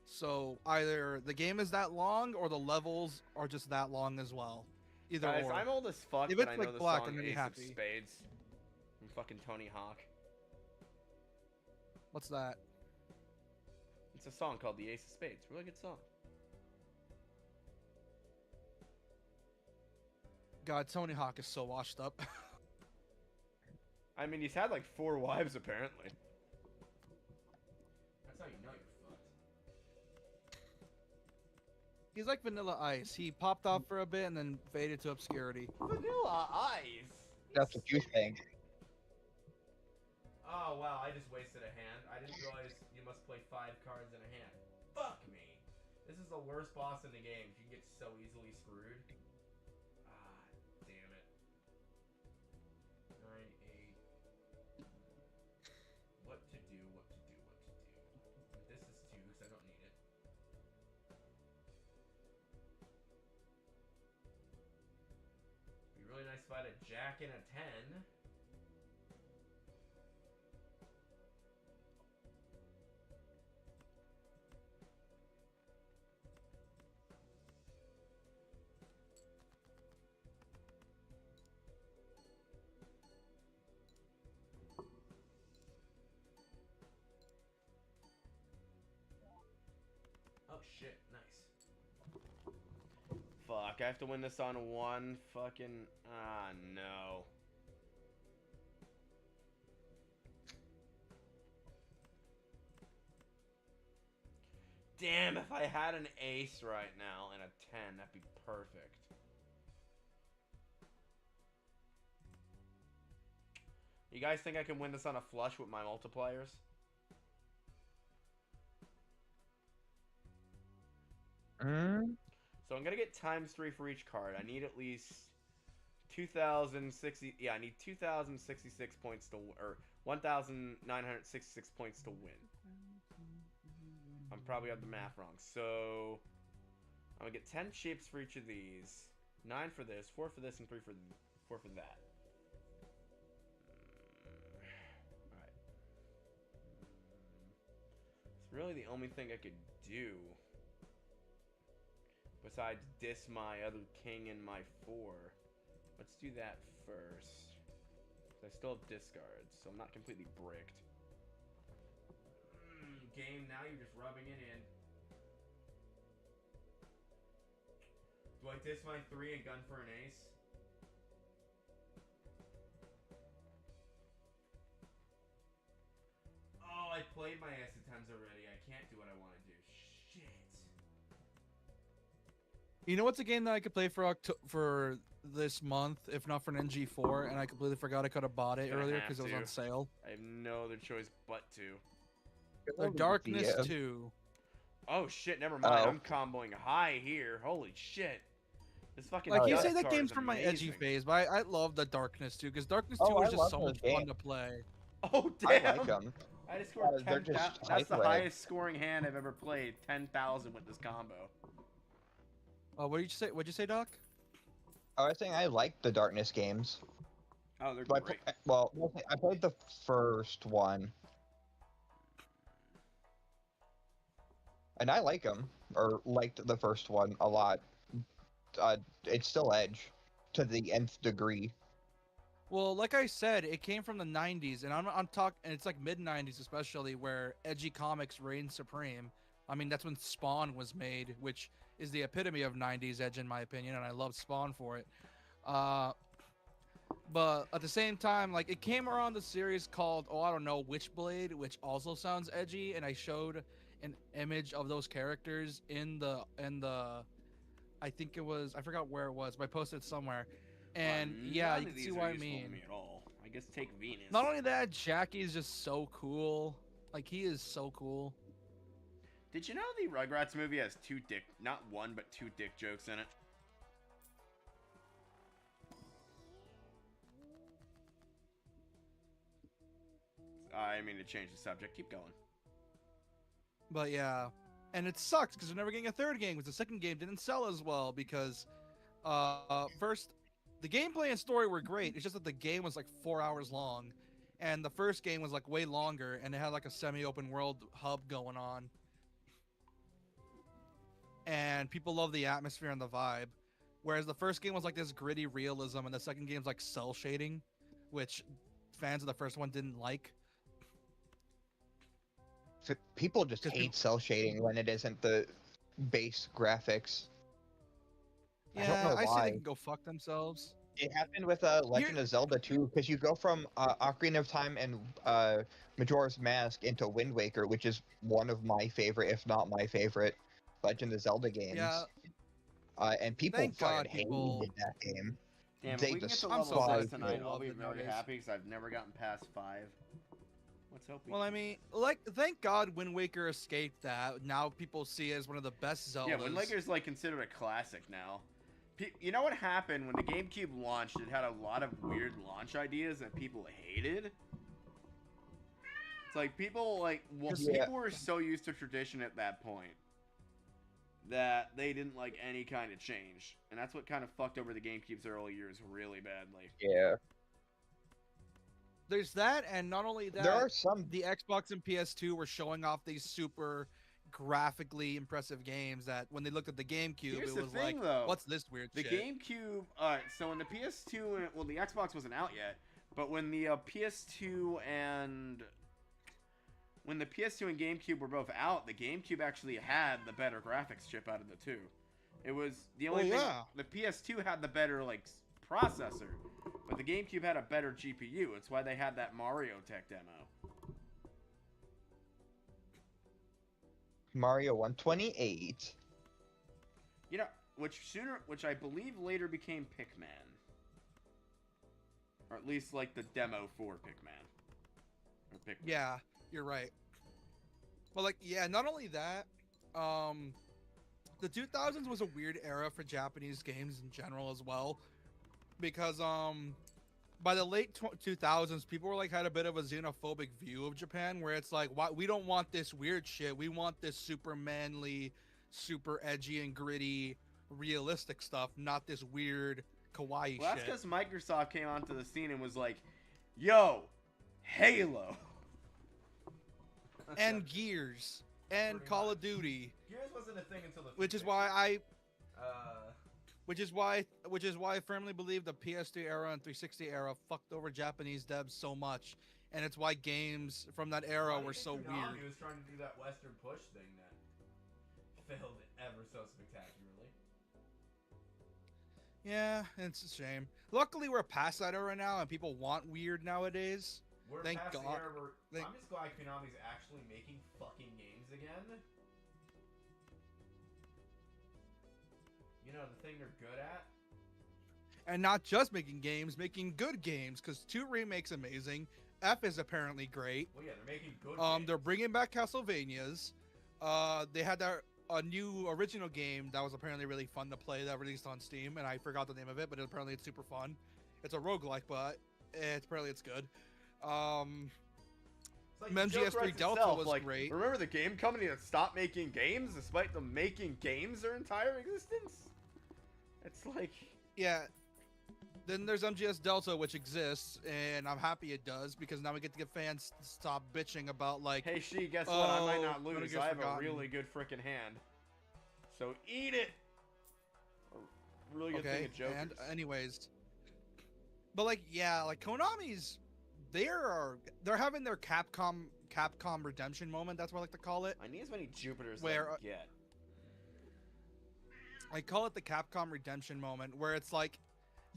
So either the game is that long or the levels are just that long as well. Either Guys, or. I'm old as fuck, If but it's I know like the Black, song I'm gonna be Ace happy. of Spades. From fucking Tony Hawk. What's that? It's a song called The Ace of Spades. Really good song. God, Tony Hawk is so washed up. I mean, he's had like 4 wives apparently. That's how you know you're fucked. He's like Vanilla Ice. He popped off for a bit and then faded to obscurity. Vanilla Ice. That's what you think. Oh wow, I just wasted a hand. I didn't realize you must play 5 cards in a hand. Fuck me. This is the worst boss in the game. You can get so easily screwed. Ah, damn it. 9, 8. What to do, what to do, what to do. This is 2 because I don't need it. Be really nice if I had a jack and a 10. Oh shit, nice. Fuck, I have to win this on one fucking... Ah, no. Damn, if I had an ace right now and a 10, that'd be perfect. You guys think I can win this on a flush with my multipliers? So I'm gonna get ×3 for each card. I need at least 2,060. Yeah, I need 2,066 points to, or 1,966 points to win. I'm probably got the math wrong. So I'm gonna get 10 chips for each of these, 9 for this, 4 for this, and 4 for that. All right. It's really the only thing I could do. Besides diss my other king and my 4. Let's do that first. I still have discards, so I'm not completely bricked. Game, now you're just rubbing it in. Do I diss my 3 and gun for an ace? Oh, I played my ace of 10s already. I can't do what I want to do. Shit. You know what's a game that I could play for this month, if not for an NG4, and I completely forgot I could have bought it Gonna earlier have because it was to. on sale. I have no other choice but to. The Darkness Yeah. 2. Oh shit, never mind. Oh. I'm comboing high here. Holy shit. This fucking Like, you dust say that card game's is from my edgy amazing. phase, but I love the Darkness 2, because Darkness 2 Oh, I is just love so those much fun games. to play. Oh I damn. like them. I just scored They're 10,000. just That's the hyper edge. highest scoring hand I've ever played. 10,000 with this combo. What did you say? What'd you say, Doc? I was saying I like the Darkness games. Oh, they're But great. well, I played the first one. And I like them, or liked the first one a lot. It's still Edge, to the nth degree. Well, like I said, it came from the 90s, and I'm talking, and it's like mid 90s especially, where edgy comics reigned supreme. I mean, that's when Spawn was made, which is the epitome of 90s edge in my opinion, and I love Spawn for it. But at the same time, like, it came around the series called, oh, I don't know, Witchblade, which also sounds edgy, and I showed an image of those characters in the I think it was, I forgot where it was, but I posted it somewhere. And yeah, None you of can these see are what I useful to mean. me at all. I guess take Venus. Not only that, Jackie is just so cool. Like, he is so cool. Did you know the Rugrats movie has not one, but 2 dick jokes in it? I mean to change the subject. Keep going. But yeah, and it sucks because we're never getting a third game because the second game didn't sell as well because first, the gameplay and story were great. It's just that the game was like 4 hours long, and the first game was like way longer, and it had like a semi-open world hub going on. And people love the atmosphere and the vibe, whereas the first game was like this gritty realism, and the second game's like cell shading, which fans of the first one didn't like. People just 'Cause hate cell shading when it isn't the base graphics. I don't Yeah, know I say why. they can go fuck themselves. It happened with Legend of Zelda too, because you go from Ocarina of Time and Majora's Mask into Wind Waker, which is one of my favorite, if not my favorite, Legend of Zelda games. Yeah. And people Thank God fucking people- hated that game. Damn, They if we can get to I'm level so glad 6 tonight, people I'll be loved it very nowadays. happy because I've never gotten past 5. Let's hope we Well, I mean, like, thank God Wind Waker escaped that. Now people see it as one of the best Zeldas. Yeah, Wind Waker's like considered a classic now. You know what happened when the GameCube launched? It had a lot of weird launch ideas that people hated. It's like people people were so used to tradition at that point that they didn't like any kind of change, and that's what kind of fucked over the GameCube's early years really badly. Yeah. There's that, and not only that, There are some. the Xbox and PS2 were showing off these super graphically impressive games that when they looked at the GameCube, Here's it the was thing, like, though. what's this weird The shit? GameCube, so when the PS2, well, the Xbox wasn't out yet, but when the PS2 and when the PS2 and GameCube were both out, the GameCube actually had the better graphics chip out of the two. It was the only thing. yeah. The PS2 had the better like processor, but the GameCube had a better GPU. It's why they had that Mario Tech demo. Mario 128. You know, which I believe later became Pikmin, or at least like the demo for Pikmin. Or Pikmin. Yeah, you're right. But like, yeah, not only that, the 2000s was a weird era for Japanese games in general as well, because by the late 2000s, people were like had a bit of a xenophobic view of Japan, where it's like, why we don't want this weird shit. We want this super manly, super edgy and gritty, realistic stuff, not this weird kawaii Well, shit. that's because Microsoft came onto the scene and was like, "Yo, Halo." And Gears and Pretty Call much. of Duty, Gears wasn't a thing until the. which is 360. why Uh, Which is why I firmly believe the PS2 era and 360 era fucked over Japanese devs so much, and it's why games from that era why do were you so think weird. Konami was trying to do that Western push thing that failed ever so spectacularly. Yeah, it's a shame. Luckily, we're past that era now, and people want weird nowadays. We're Thank past God. the era where Thank- I'm just glad Konami's actually making fucking games again. You know, the thing they're good at? And not just making games, making good games, because 2 Remake's amazing. F is apparently great. Well, yeah, they're making good games. They're bringing back Castlevanias. They had a new original game that was apparently really fun to play that released on Steam, and I forgot the name of it, but apparently it's super fun. It's a roguelike, but apparently it's good. It's like the joke MGS3 writes Delta itself, was like, great. Remember the game company that stopped making games despite them making games their entire existence? It's like, Yeah. Then there's MGS Delta, which exists, and I'm happy it does, because now we get to get fans to stop bitching about, like, hey, she, guess what? I might not Metal lose. Gear I have Forgotten. a really good freaking hand. So eat it. A really good thing okay, at Jokers. and anyways. But, like, yeah, like, Konami's, they're having their Capcom redemption moment, that's what I like to call it. I need as many Jupiters Where, as I can get. I call it the Capcom redemption moment, where it's like,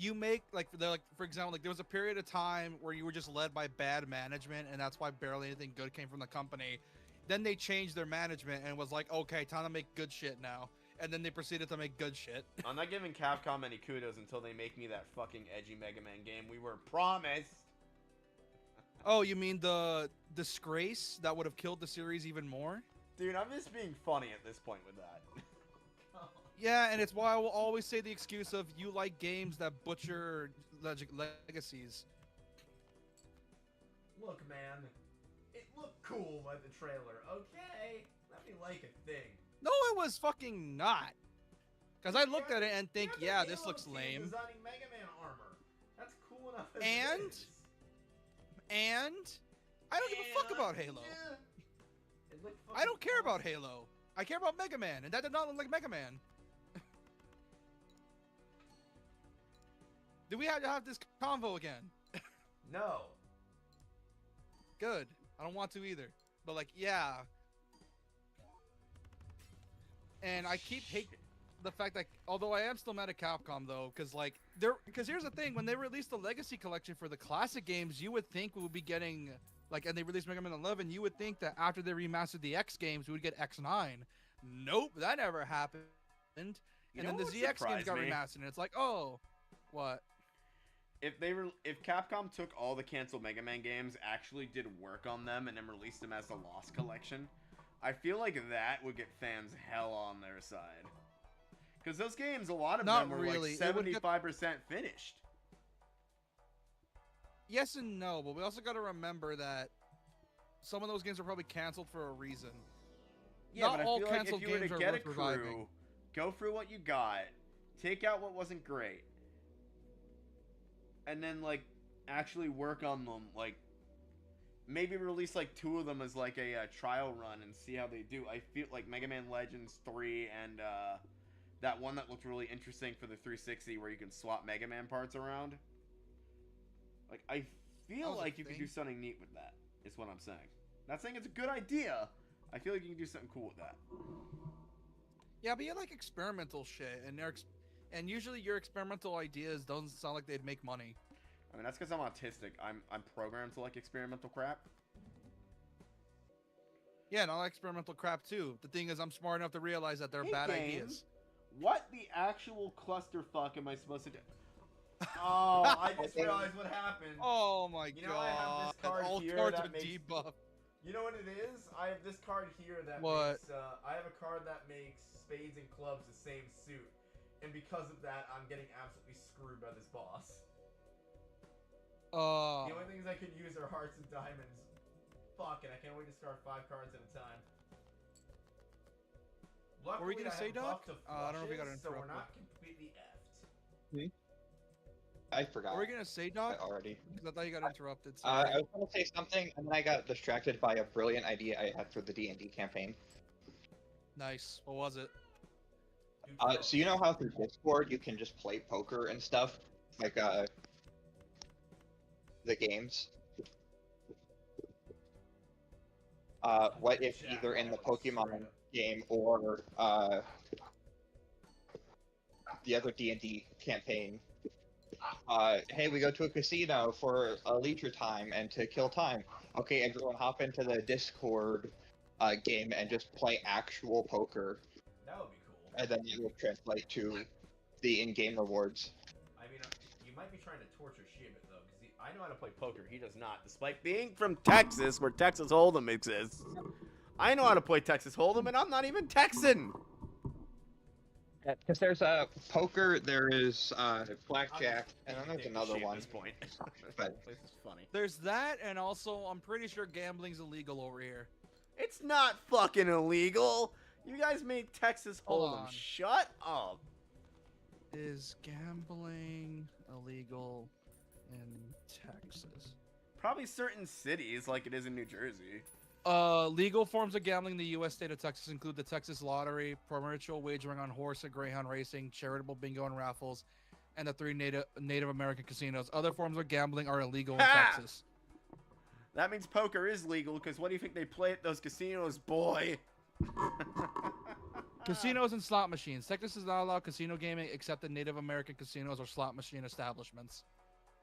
you make, like, for example, like, there was a period of time where you were just led by bad management, and that's why barely anything good came from the company. Then they changed their management and was like, okay, time to make good shit now. And then they proceeded to make good shit. I'm not giving Capcom any kudos until they make me that fucking edgy Mega Man game we were promised. Oh, you mean the disgrace that would have killed the series even more? Dude, I'm just being funny at this point with that. Yeah, and it's why I will always say the excuse of you like games that butcher legacies. Look, man, it looked cool by the trailer. Okay, let me like a thing. No, it was fucking not. Because I looked at it and think, You yeah, have the this Halo looks team lame. Designing Mega Man armor. That's cool enough. As And? it is. And I don't give a fuck about Halo. It looked I don't fucking care cool. about Halo. I care about Mega Man, and that did not look like Mega Man. Do we have to have this convo again? No. Good. I don't want to either. But like, yeah. And I keep hate the fact that, although I am still mad at Capcom though, because here's the thing: when they released the Legacy Collection for the classic games, you would think we would be getting and they released Mega Man 11, you would think that after they remastered the X games, we would get X9. Nope, that never happened. You And know then the what ZX games surprised got me? remastered, and it's like, oh, what? If Capcom took all the canceled Mega Man games, actually did work on them, and then released them as the Lost Collection, I feel like that would get fans hell on their side. Because those games, a lot of Not them were really. like It would get- 75% finished. Yes and no, but we also got to remember that some of those games are probably canceled for a reason. Yeah, Not but I all feel like if canceled you were games to are get a worth crew, reviving. go through what you got, take out what wasn't great, and then like actually work on them, like maybe release like 2 of them as like a trial run and see how they do. I feel like Mega Man Legends 3 and that one that looked really interesting for the 360 where you can swap Mega Man parts around. Like I That feel was a like you could do thing? something neat with that. Is what I'm saying. Not saying it's a good idea. I feel like you can do something cool with that. Yeah, but you like experimental shit, and usually your experimental ideas don't sound like they'd make money. I mean, that's because I'm autistic. I'm programmed to like experimental crap. Yeah, and I like experimental crap too. The thing is, I'm smart enough to realize that they're Hey, bad game. ideas. What the actual clusterfuck am I supposed to do? Oh, I just realized what happened. Oh my You know, god! I have this card All here cards that of a makes- debuff. You know what it is? I have this card here that What? makes. I have a card that makes spades and clubs the same suit, and because of that, I'm getting absolutely screwed by this boss. The only things I can use are hearts and diamonds. Fuck, and I can only discard 5 cards at a time. What were you gonna say, Doc? I don't know if we got so we're interrupted. not completely effed. I forgot. What were you gonna say, Doc? Already. Because I thought you got interrupted. I Sorry. was going to say something, and then I got distracted by a brilliant idea I had for the D&D campaign. Nice. What was it? So you know how through Discord you can just play poker and stuff, like the games. What if either in the Pokemon game or the other D&D campaign, hey, we go to a casino for a leisure time and to kill time. Okay, everyone hop into the Discord game and just play actual poker, That would be cool. and then it will translate to the in-game rewards. I mean, you might be trying to torture Shiba though, because I know how to play poker. He does not, despite being from Texas, where Texas Hold'em exists. I know how to play Texas Hold'em, and I'm not even Texan. Because there's poker, there is blackjack, and then there's another At one. this point. But- This is funny. There's that, and also I'm pretty sure gambling's illegal over here. It's not fucking illegal. You guys made Texas Hold Hold'em. on. Shut up. Is gambling illegal in Texas? Probably certain cities, like it is in New Jersey. Legal forms of gambling in the U.S. state of Texas include the Texas Lottery, provincial wagering on horse and greyhound racing, charitable bingo and raffles, and the 3 Native American casinos. Other forms of gambling are illegal in Ha! Texas. That means poker is legal, because what do you think they play at those casinos, boy? Casinos and slot machines. Texas does not allow casino gaming except in Native American casinos or slot machine establishments.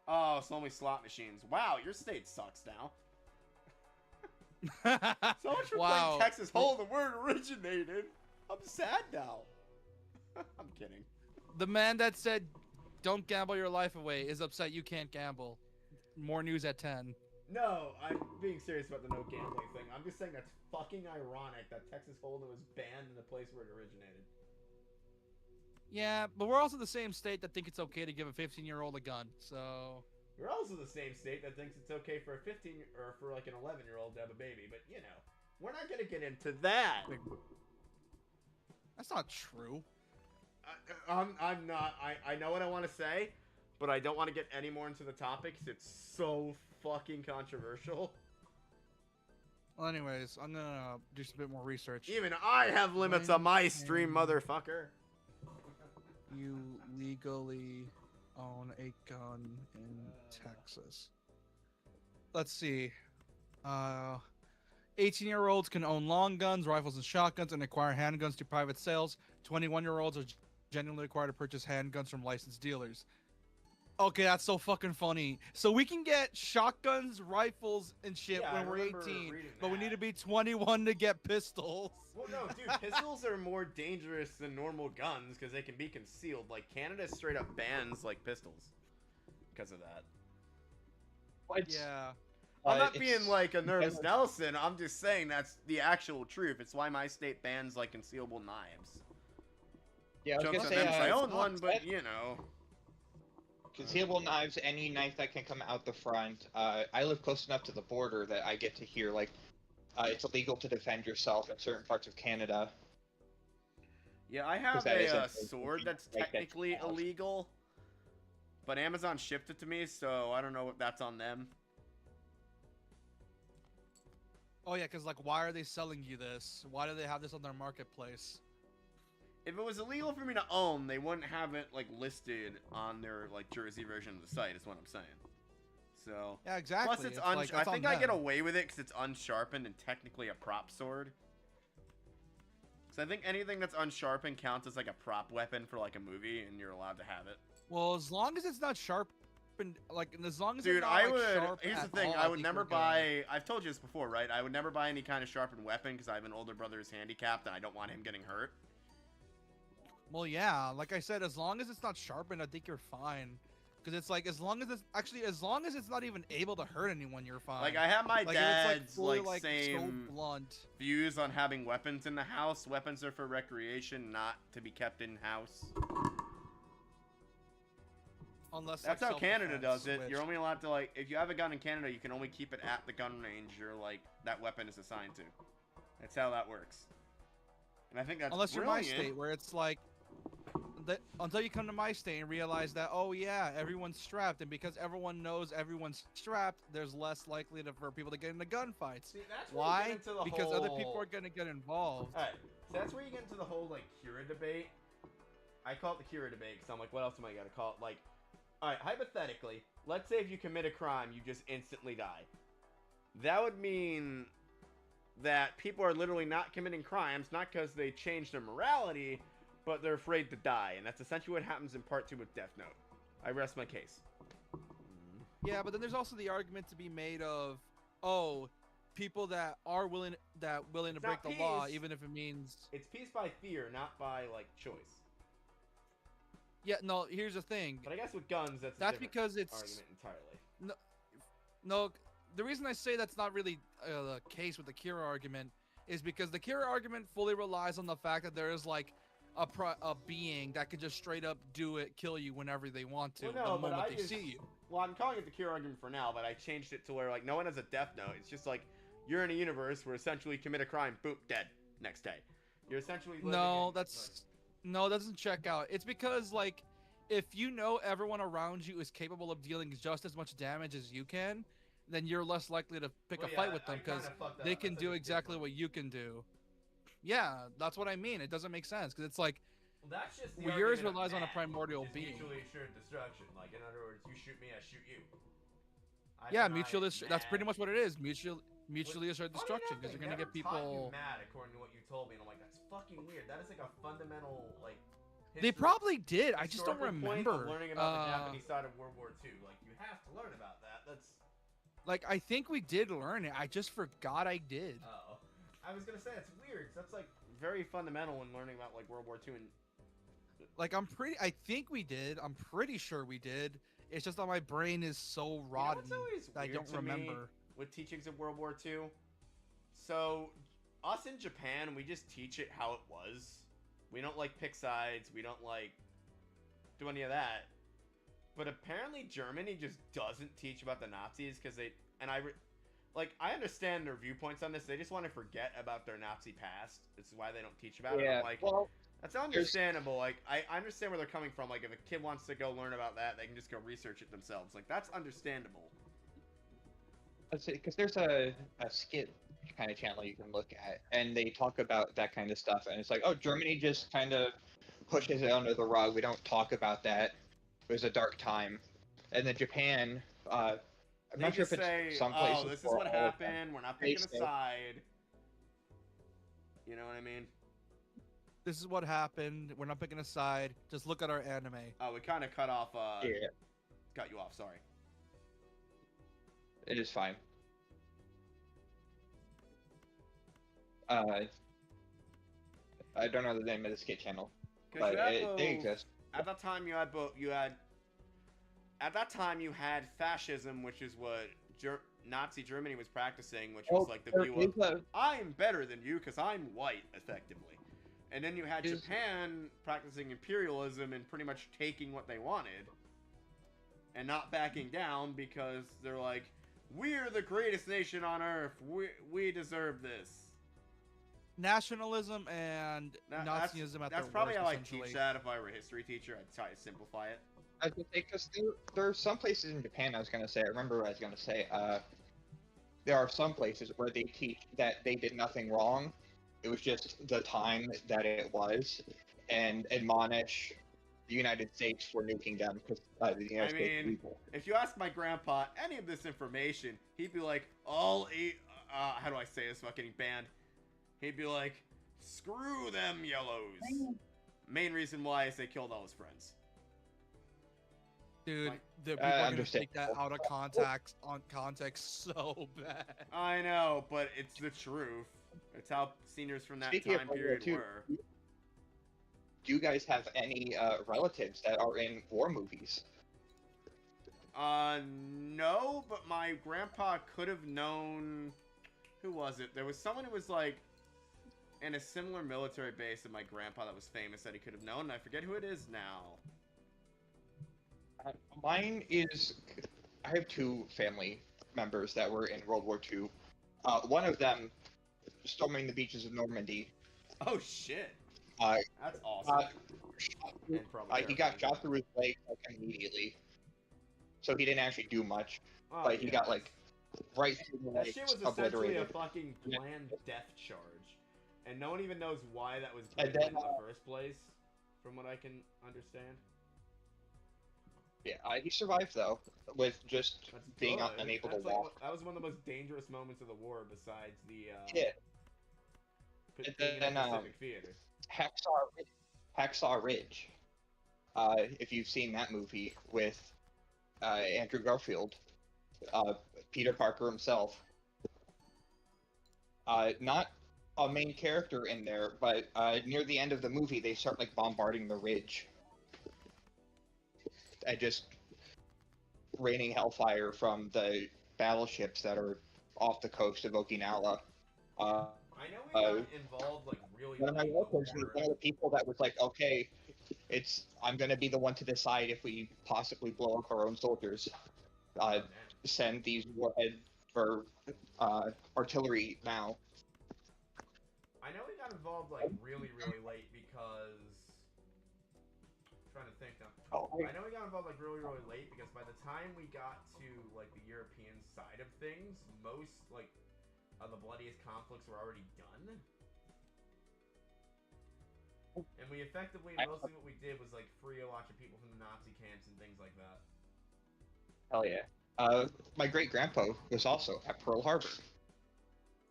Oh, it's only slot machines. Wow, your state sucks now. So much for Wow. playing Texas Hold'em, where it originated. I'm sad now. I'm kidding. The man that said, "Don't gamble your life away," is upset you can't gamble. More news at 10. No, I'm being serious about the no gambling thing. I'm just saying that's fucking ironic that Texas Hold'em was banned in the place where it originated. Yeah, but we're also the same state that think it's okay to give a 15-year-old a gun. So We're also the same state that thinks it's okay for a 15 or for like an 11-year-old to have a baby, but you know, we're not gonna get into that. that's not true. I'm not. I know what I want to say, but I don't want to get any more into the topics. It's so fucking controversial. Well, anyways, I'm gonna do some bit more research. Even I have limits on my stream, motherfucker. You legally own a gun in Texas. Let's see. 18-year-olds can own long guns, rifles, and shotguns, and acquire handguns through private sales. 21-year-olds are genuinely required to purchase handguns from licensed dealers. Okay, that's so fucking funny. So we can get shotguns, rifles, and shit Yeah, I when we're remember 18, reading but we that. need to be 21 to get pistols. Well, no, dude, pistols are more dangerous than normal guns because they can be concealed. Like, Canada straight up bans, like, pistols because of that. Yeah. I'm not being, it's- like, a nervous because- Nelson. I'm just saying that's the actual truth. It's why my state bans, like, concealable knives. Yeah, I was Jokes gonna on say, them 'cause I uh, own one, but, you know. concealable knives, any knife that can come out the front. I live close enough to the border that I get to hear, like, it's illegal to defend yourself in certain parts of Canada. Yeah, I have that a isn't sword that's like that technically laws. illegal, but Amazon shipped it to me, so I don't know if that's on them. Oh yeah, because like, why are they selling you this? Why do they have this on their marketplace? If it was illegal for me to own, they wouldn't have it like listed on their like Jersey version of the site. Is what I'm saying. So. Yeah, exactly. Plus, it's like, I that's think on I get them. away with it because it's unsharpened and technically a prop sword. So I think anything that's unsharpened counts as like a prop weapon for like a movie, and you're allowed to have it. Well, as long as it's not sharpened, like, and as long as Dude, it's not, I like, would. sharp Here's the at thing: all, I would think never we're good. buy. I've told you this before, right? I would never buy any kind of sharpened weapon because I have an older brother who's handicapped, and I don't want him getting hurt. Well, yeah, like I said, as long as it's not sharpened, I think you're fine. Because it's like, as long as it's not even able to hurt anyone, you're fine. Like I have my Like, if it's, dad's fully, like same so blunt. views on having weapons in the house. Weapons are for recreation, not to be kept in house. Unless That's like, how Canada self-defense, does it. which- You're only allowed to like, if you have a gun in Canada, you can only keep it at the gun range you're like that weapon is assigned to. That's how that works. And I think that's Unless you're brilliant. my state, where it's like, until you come to my state and realize that, oh yeah, everyone's strapped, and because everyone knows everyone's strapped, there's less likely for people to get into gunfights. See, that's where you Why? get into the Because whole... other people are gonna get involved. Alright, so that's where you get into the whole, like, Kira debate. I call it the Kira debate, because I'm like, what else am I gonna call it? Like, alright, hypothetically, let's say if you commit a crime, you just instantly die. That would mean that people are literally not committing crimes, not because they changed their morality, but they're afraid to die, and that's essentially what happens in Part 2 with Death Note. I rest my case. Yeah, but then there's also the argument to be made of, oh, people that are willing to It's break not the law, peace. even if it means. It's peace by fear, not by, like, choice. Yeah, no. Here's the thing. But I guess with guns, that's a That's different because it's argument entirely. no. The reason I say that's not really the case with the Kira argument is because the Kira argument fully relies on the fact that there is like a being that could just straight up kill you whenever they want to, Well, no, the but moment I they just- see you. Well, I'm calling it the Kira argument for now, but I changed it to where, like, no one has a death note. It's just like, you're in a universe where essentially you commit a crime, boop, dead, next day. You're essentially living No, in, that's no, that doesn't check out. It's because like, if you know everyone around you is capable of dealing just as much damage as you can, then you're less likely to pick Well, a fight yeah, with them I because kinda fucked that they up. can That's do like a exactly different- what you can do. Yeah, that's what I mean. It doesn't make sense because it's like, Well, that's just the well, yours argument of relies on a man, primordial which is being. mutually assured destruction. Like, in other words, you shoot me, I shoot you. I yeah, deny mutual. it, That's pretty mad. much what it is. Mutually assured Funny destruction enough, because they you're gonna never get taught you people. mad according to what you told me, and I'm like, that's fucking weird. That is like a fundamental like. They history- probably did. I just don't historical point of remember. learning about the Japanese side of World War II. Like, you have to learn about that. That's. Like I think we did learn it. I just forgot I did. Oh, I was gonna say it's weird. 'Cause that's like very fundamental in learning about like World War II and. Like I think we did. I'm pretty sure we did. It's just that my brain is so You know rotten what's always that I weird don't to me remember. with teachings of World War II? So, us in Japan, we just teach it how it was. We don't like pick sides. We don't like do any of that. But apparently Germany just doesn't teach about the Nazis because they I understand their viewpoints on this. They just want to forget about their Nazi past. This is why they don't teach about it. I'm like, well, that's understandable. Like, I understand where they're coming from. Like, if a kid wants to go learn about that, they can just go research it themselves. Like, that's understandable. because there's a skit kind of channel you can look at, and they talk about that kind of stuff, and it's like, oh, Germany just kind of pushes it under the rug. We don't talk about that. It was a dark time. And then Japan, I'm They not sure if just say, it's some places. oh, this is or what all of them. happened. We're not They picking a say- side. You know what I mean? This is what happened. We're not picking a side. Just look at our anime. Oh, we kind of cut off. Yeah, Cut you off. Sorry. it is fine. I don't know the name of the skit channel, but they exist. At that time, you had. At that time, you had fascism, which is what Nazi Germany was practicing, which was like the view of I'm better than you because I'm white, effectively. And then you had Japan practicing imperialism and pretty much taking what they wanted and not backing down because they're like, we're the greatest nation on earth. We deserve this. Nationalism and Nazism at their That's probably worst, how I essentially. teach that if I were a history teacher. I'd try to simplify it. I was gonna say, because there are some places in Japan. I was gonna say. I remember what I was gonna say. There are some places where they teach that they did nothing wrong. It was just the time that it was, and admonish the United States for nuking them because the United States is evil. if you ask my grandpa any of this information, he'd be like, all eight, how do I say this without getting banned? He'd be like, screw them yellows. Main reason why is they killed all his friends. Dude, Like, the people are gonna understand. take that out of context so bad. I know, but it's the truth. It's how seniors from that Speaking of time World War period II, were. Do you guys have any relatives that are in war movies? No, but my grandpa could have known. Who was it? There was someone who was like in a similar military base to my grandpa that was famous that he could have known. And I forget who it is now. Mine is. I have two family members that were in World War II. One of them storming the beaches of Normandy. Oh shit! Uh, That's awesome. And probably he got terrifying. shot through his leg like, immediately, so he didn't actually do much. Oh, But he yeah. got like right through the That legs, shit was essentially a obliterated. fucking planned death charge, and no one even knows why that was And planned then, in the first place, from what I can understand. Yeah, he survived though, with just That's being good. unable to That's like, walk. that was one of the most dangerous moments of the war, besides the Yeah. being And in the then, Pacific Theater. Hacksaw Ridge. If you've seen that movie with Andrew Garfield, Peter Parker himself. Not a main character in there, but near the end of the movie, they start like bombarding the ridge. And just raining hellfire from the battleships that are off the coast of Okinawa. I know we got involved like really One of my late in the relatives was war. one of the people that was like, okay, I'm gonna be the one to decide if we possibly blow up our own soldiers. Man. Send these warheads for artillery now. I know we got involved like really late because I'm trying to think now. Oh, I know we got involved like really late because by the time we got to like the European side of things, most like of the bloodiest conflicts were already done. And we effectively, mostly what we did was like free a bunch of people from the Nazi camps and things like that. Hell yeah. My great grandpa was also at Pearl Harbor.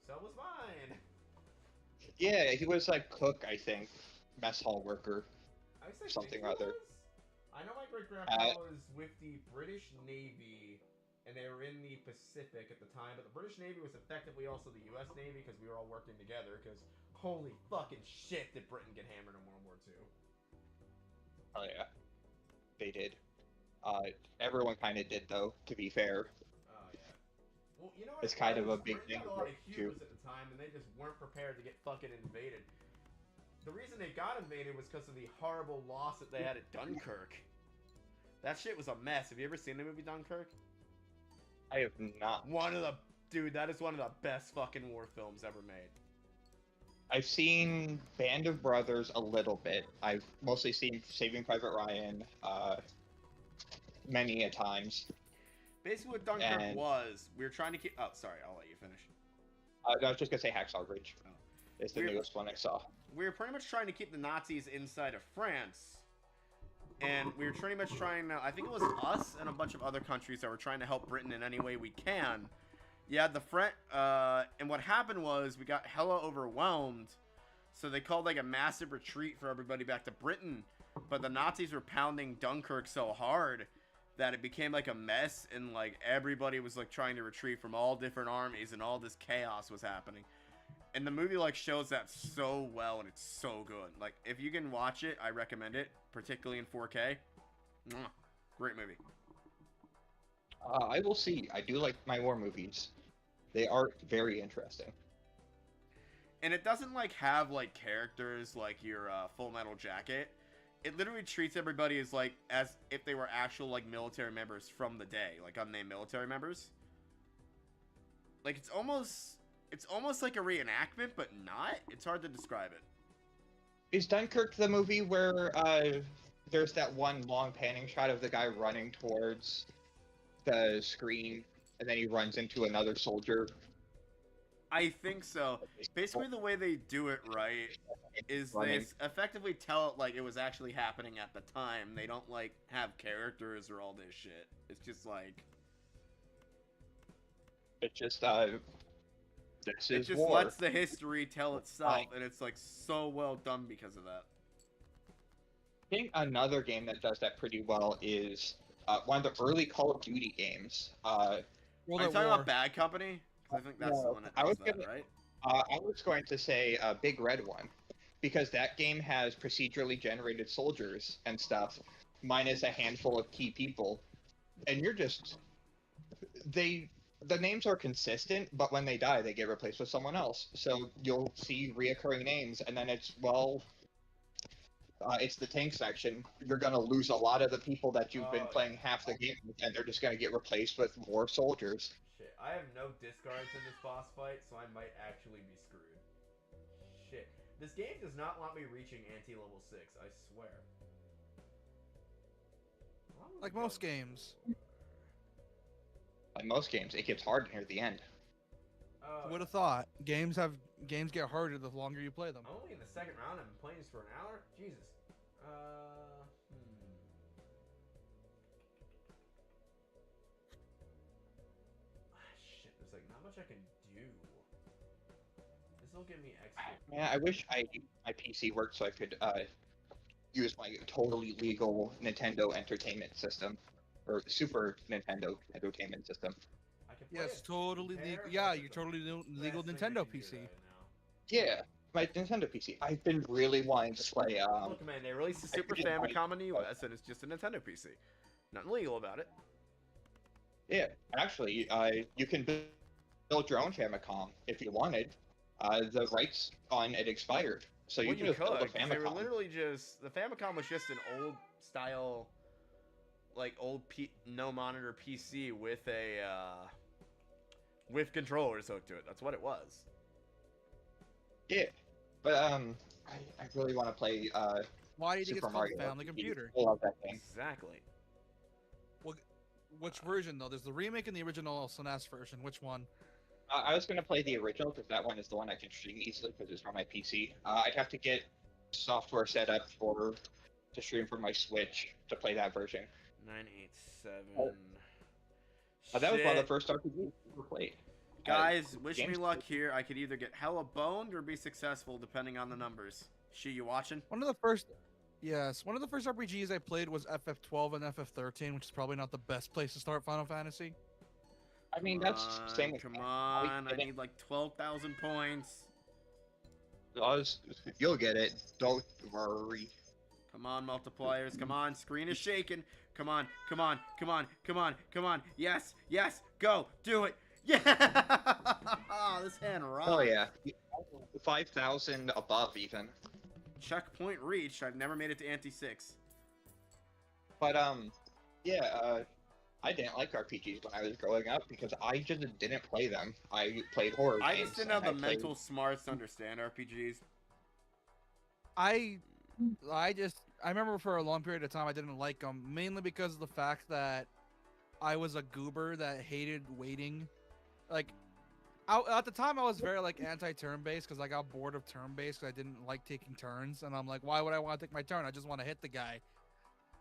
So was mine. Yeah, he was like cook, I think, mess hall worker. I guess I Something think he or other. was. I know my great grandpa was with the British Navy, and they were in the Pacific at the time. But the British Navy was effectively also the U.S. Navy because we were all working together. Because holy fucking shit, did Britain get hammered in World War II? Oh yeah, they did. Everyone kind of did though, to be fair. Oh yeah. Well, you know what? It's it kind of was? a big Britain thing had a lot of too. Cubans at the time, and they just weren't prepared to get fucking invaded. The reason they got invaded was because of the horrible loss that they had at Dunkirk. That shit was a mess. Have you ever seen the movie Dunkirk? I have not. Dude, that is one of the best fucking war films ever made. I've seen Band of Brothers a little bit. I've mostly seen Saving Private Ryan, many a times. Basically what Dunkirk was, we were trying to keep... Oh, sorry, I'll let you finish. I was just gonna say Hacksaw Ridge. Oh. It's the newest one I saw. We were pretty much trying to keep the Nazis inside of France. And we were pretty much trying to... I think it was us and a bunch of other countries that were trying to help Britain in any way we can. Yeah, and what happened was we got hella overwhelmed. So they called like a massive retreat for everybody back to Britain. But the Nazis were pounding Dunkirk so hard that it became like a mess, and like everybody was like trying to retreat from all different armies, and all this chaos was happening. And the movie like shows that so well, and it's so good. Like if you can watch it, I recommend it, particularly in 4K. Mwah. Great movie. I will see. I do like my war movies. They are very interesting. And it doesn't like have like characters like your Full Metal Jacket. It literally treats everybody as if they were actual like military members from the day, like unnamed military members. Like it's almost like a reenactment, but not. It's hard to describe it. Is Dunkirk the movie where there's that one long panning shot of the guy running towards the screen, and then he runs into another soldier? I think so. Basically, the way they do it right is they effectively tell it like it was actually happening at the time. They don't like have characters or all this shit. It's just like It's just this it is just war. lets the history tell itself, and it's like so well done because of that. I think another game that does that pretty well is one of the early Call of Duty games. Are you talking about Bad Company? 'Cause I think that's the one that does that, right? I was going to say Big Red One, because that game has procedurally generated soldiers and stuff, minus a handful of key people, and you're just the names are consistent, but when they die, they get replaced with someone else. So you'll see reoccurring names, and then it's it's the tank section. You're going to lose a lot of the people that you've been playing half the game with, and they're just going to get replaced with more soldiers. Shit, I have no discards in this boss fight, so I might actually be screwed. Shit. This game does not want me reaching anti-level 6, I swear. Like most games. Like most games, it gets hard near the end. Who would have thought? Games get harder the longer you play them. I'm only in the second round. I've been playing this for an hour. Jesus. Shit. There's like not much I can do. This will give me XP. Man, I wish my PC worked so I could use my totally legal Nintendo Entertainment System, or Super Nintendo Entertainment System. I can play Yes, it. totally legal. Yeah, you're totally legal Best thing Nintendo I can do PC. right now. Yeah, my Nintendo PC. I've been really wanting to play. Look, man, they released the Super Famicom in the US, and it's just a Nintendo PC. Nothing legal about it. Yeah, actually, you can build your own Famicom if you wanted. The rights on it expired, so you can just build a 'cause they were Famicom. literally just the Famicom was just an old style, like no monitor PC with a with controllers hooked to it. That's what it was. Yeah, but I really want to play Why did you get Super the Mario. family RPG. computer? I love that game. Exactly. Which version though? There's the remake and the original SNES version. Which one? I was gonna play the original because that one is the one I can stream easily because it's on my PC. I'd have to get software set up to stream from my Switch to play that version. 987. That was one of the first RPGs I ever played. Guys, wish me James- luck here. I could either get hella boned or be successful depending on the numbers. She, you watching? One of the first RPGs I played was FF12 and FF13, which is probably not the best place to start Final Fantasy. I mean, that's same with Come me. on, I need like 12,000 points. You'll get it. Don't worry. Come on, multipliers. Come on, screen is shaking. Come on, come on, come on, come on, come on. Yes, yes, go, do it. Yeah! This hand rocks. Oh yeah, 5,000 above even. Checkpoint reached. I've never made it to Ante 6. But yeah, I didn't like RPGs when I was growing up because I just didn't play them. I played horror I games. just didn't have and the I played- mental smarts to understand RPGs. I remember for a long period of time I didn't like them, mainly because of the fact that I was a goober that hated waiting. Like, at the time I was very like anti-turn based because I got bored of turn based because I didn't like taking turns, and I'm like, why would I want to take my turn? I just want to hit the guy.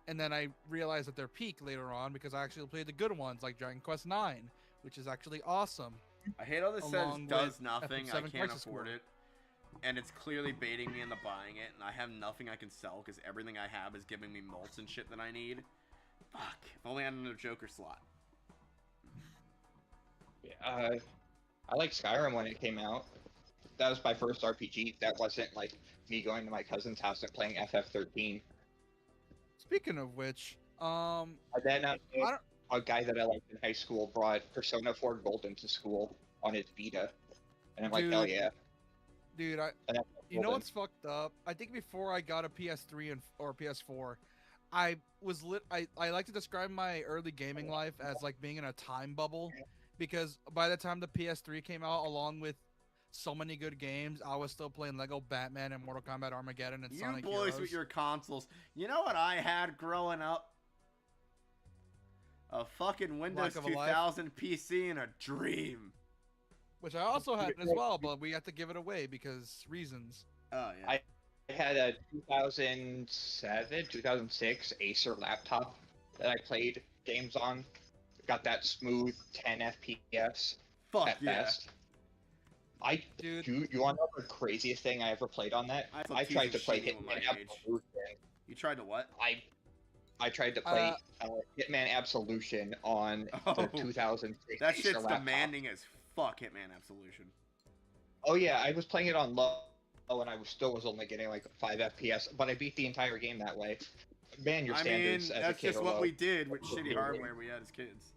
And then I realized that they're peak later on because I actually played the good ones like Dragon Quest IX, which is actually awesome. I hate how this says Along does with nothing. I FF7 can't Crisis afford Core. it. And it's clearly baiting me into buying it, and I have nothing I can sell because everything I have is giving me mults and shit that I need. Fuck. If only I had another Joker slot. I liked Skyrim when it came out. That was my first RPG. That wasn't like me going to my cousin's house and playing FF13. Speaking of which, And then a guy that I liked in high school brought Persona 4 Golden to school on his Vita, and I'm like, Dude. hell yeah! dude, And that's you know Golden. what's fucked up? I think before I got a PS3 or PS4, I like to describe my early gaming life as like being in a time bubble, because by the time the PS3 came out, along with so many good games, I was still playing Lego Batman and Mortal Kombat Armageddon and You Sonic boys Heroes. with your consoles. You know what I had growing up? A fucking Windows Lack of a life. 2000 PC and a dream. Which I also had as well, but we had to give it away because reasons. Oh yeah. I had a 2007, 2006 Acer laptop that I played games on. Got that smooth 10 FPS Fuck at yeah. best. Dude. You want to know the craziest thing I ever played on that? I I tried to play cheating with my Hitman age. Absolution. You tried to what? I tried to play Hitman Absolution on the 2006 That Acer shit's laptop. demanding as fuck, Hitman Absolution. Oh yeah, I was playing it on low, and I was only getting like 5 FPS, but I beat the entire game that way. Man, your standards as a that's kid just are what low. we did with shitty hardware we had as kids.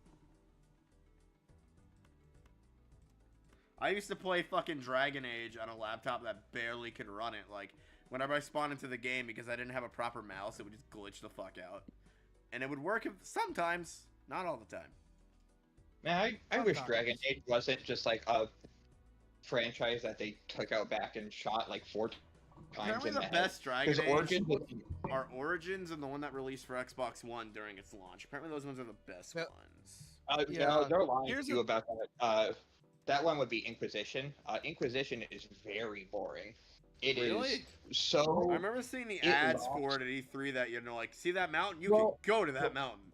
I used to play fucking Dragon Age on a laptop that barely could run it. Like, whenever I spawned into the game, because I didn't have a proper mouse, it would just glitch the fuck out. And it would work sometimes, not all the time. Man, I wish Dragon Age wasn't just like a franchise that they took out back and shot like 4 times Apparently in the the head. best Dragon Age Origins are Origins and the one that released for Xbox One during its launch. Apparently those ones are the best Yep. ones. no, they're lying Here's to you about that. That one would be Inquisition. Inquisition is very boring. It is Really? so. I remember seeing the ads for it at E3 that, you know, like, see that mountain? You can go to that mountain.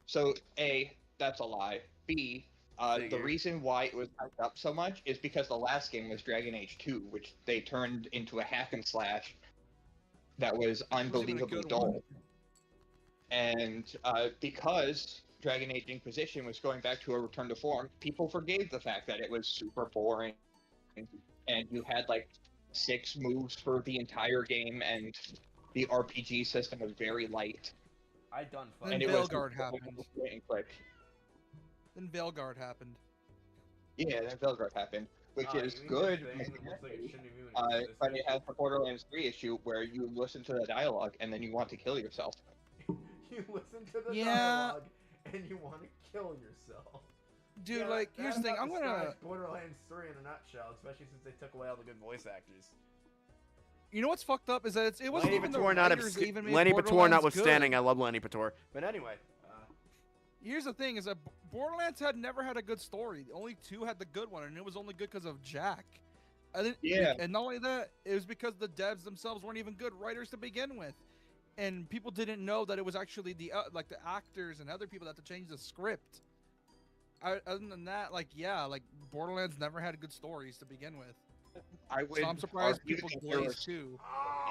So, A, that's a lie. B, the Figure. reason why it was hyped up so much is because the last game was Dragon Age 2, which they turned into a hack and slash that was unbelievably good dull. one. And because Dragon Age Inquisition was going back to a return to form, people forgave the fact that it was super boring, and you had like 6 moves for the entire game, and the RPG system was very light. I done Then And it was Veilguard happened. quick. Then Veilguard happened. Yeah, then Veilguard happened, which You is mean good, this thing that looks like it shouldn't even exist but it has the Borderlands 3 issue where you listen to the dialogue and then you want to kill yourself. You listen to the Yeah. dialogue and you want to kill yourself. Dude, Yeah, like, that here's the thing. about I'm gonna. describes Borderlands 3 in a nutshell, especially since they took away all the good voice actors. You know what's fucked up is that it wasn't Lenny even the Pator writers that even made Lenny Pator Borderlands notwithstanding, good. I love Lenny Pator. But anyway, Here's the thing: is that Borderlands had never had a good story. Only 2 had the good one, and it was only good because of Jack. Yeah. And not only that, it was because the devs themselves weren't even good writers to begin with, and people didn't know that it was actually the like the actors and other people that had to change the script. Other than that, like Borderlands never had good stories to begin with. I would So I'm surprised argue people that glaze there too.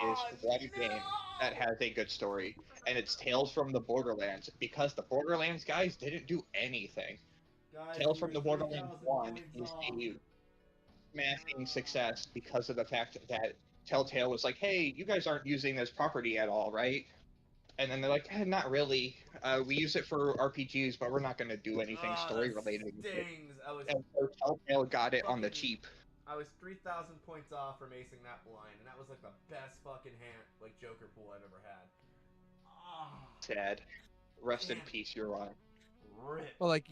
is one game that has a good story, and it's Tales from the Borderlands, because the Borderlands guys didn't do anything. guys, Tales from the you're Borderlands 3,000 1 points is off. a smashing success because of the fact that Telltale was like, hey, you guys aren't using this property at all, right? And then they're like, not really. We use it for RPGs, but we're not going to do anything story-related. Stings. And so Telltale got it on the Fucking- cheap. I was 3,000 points off from acing that blind, and that was like the best fucking hand, like Joker pool I've ever had. Ah, Sad. Rest in Damn. peace, you're on. rip. Well, like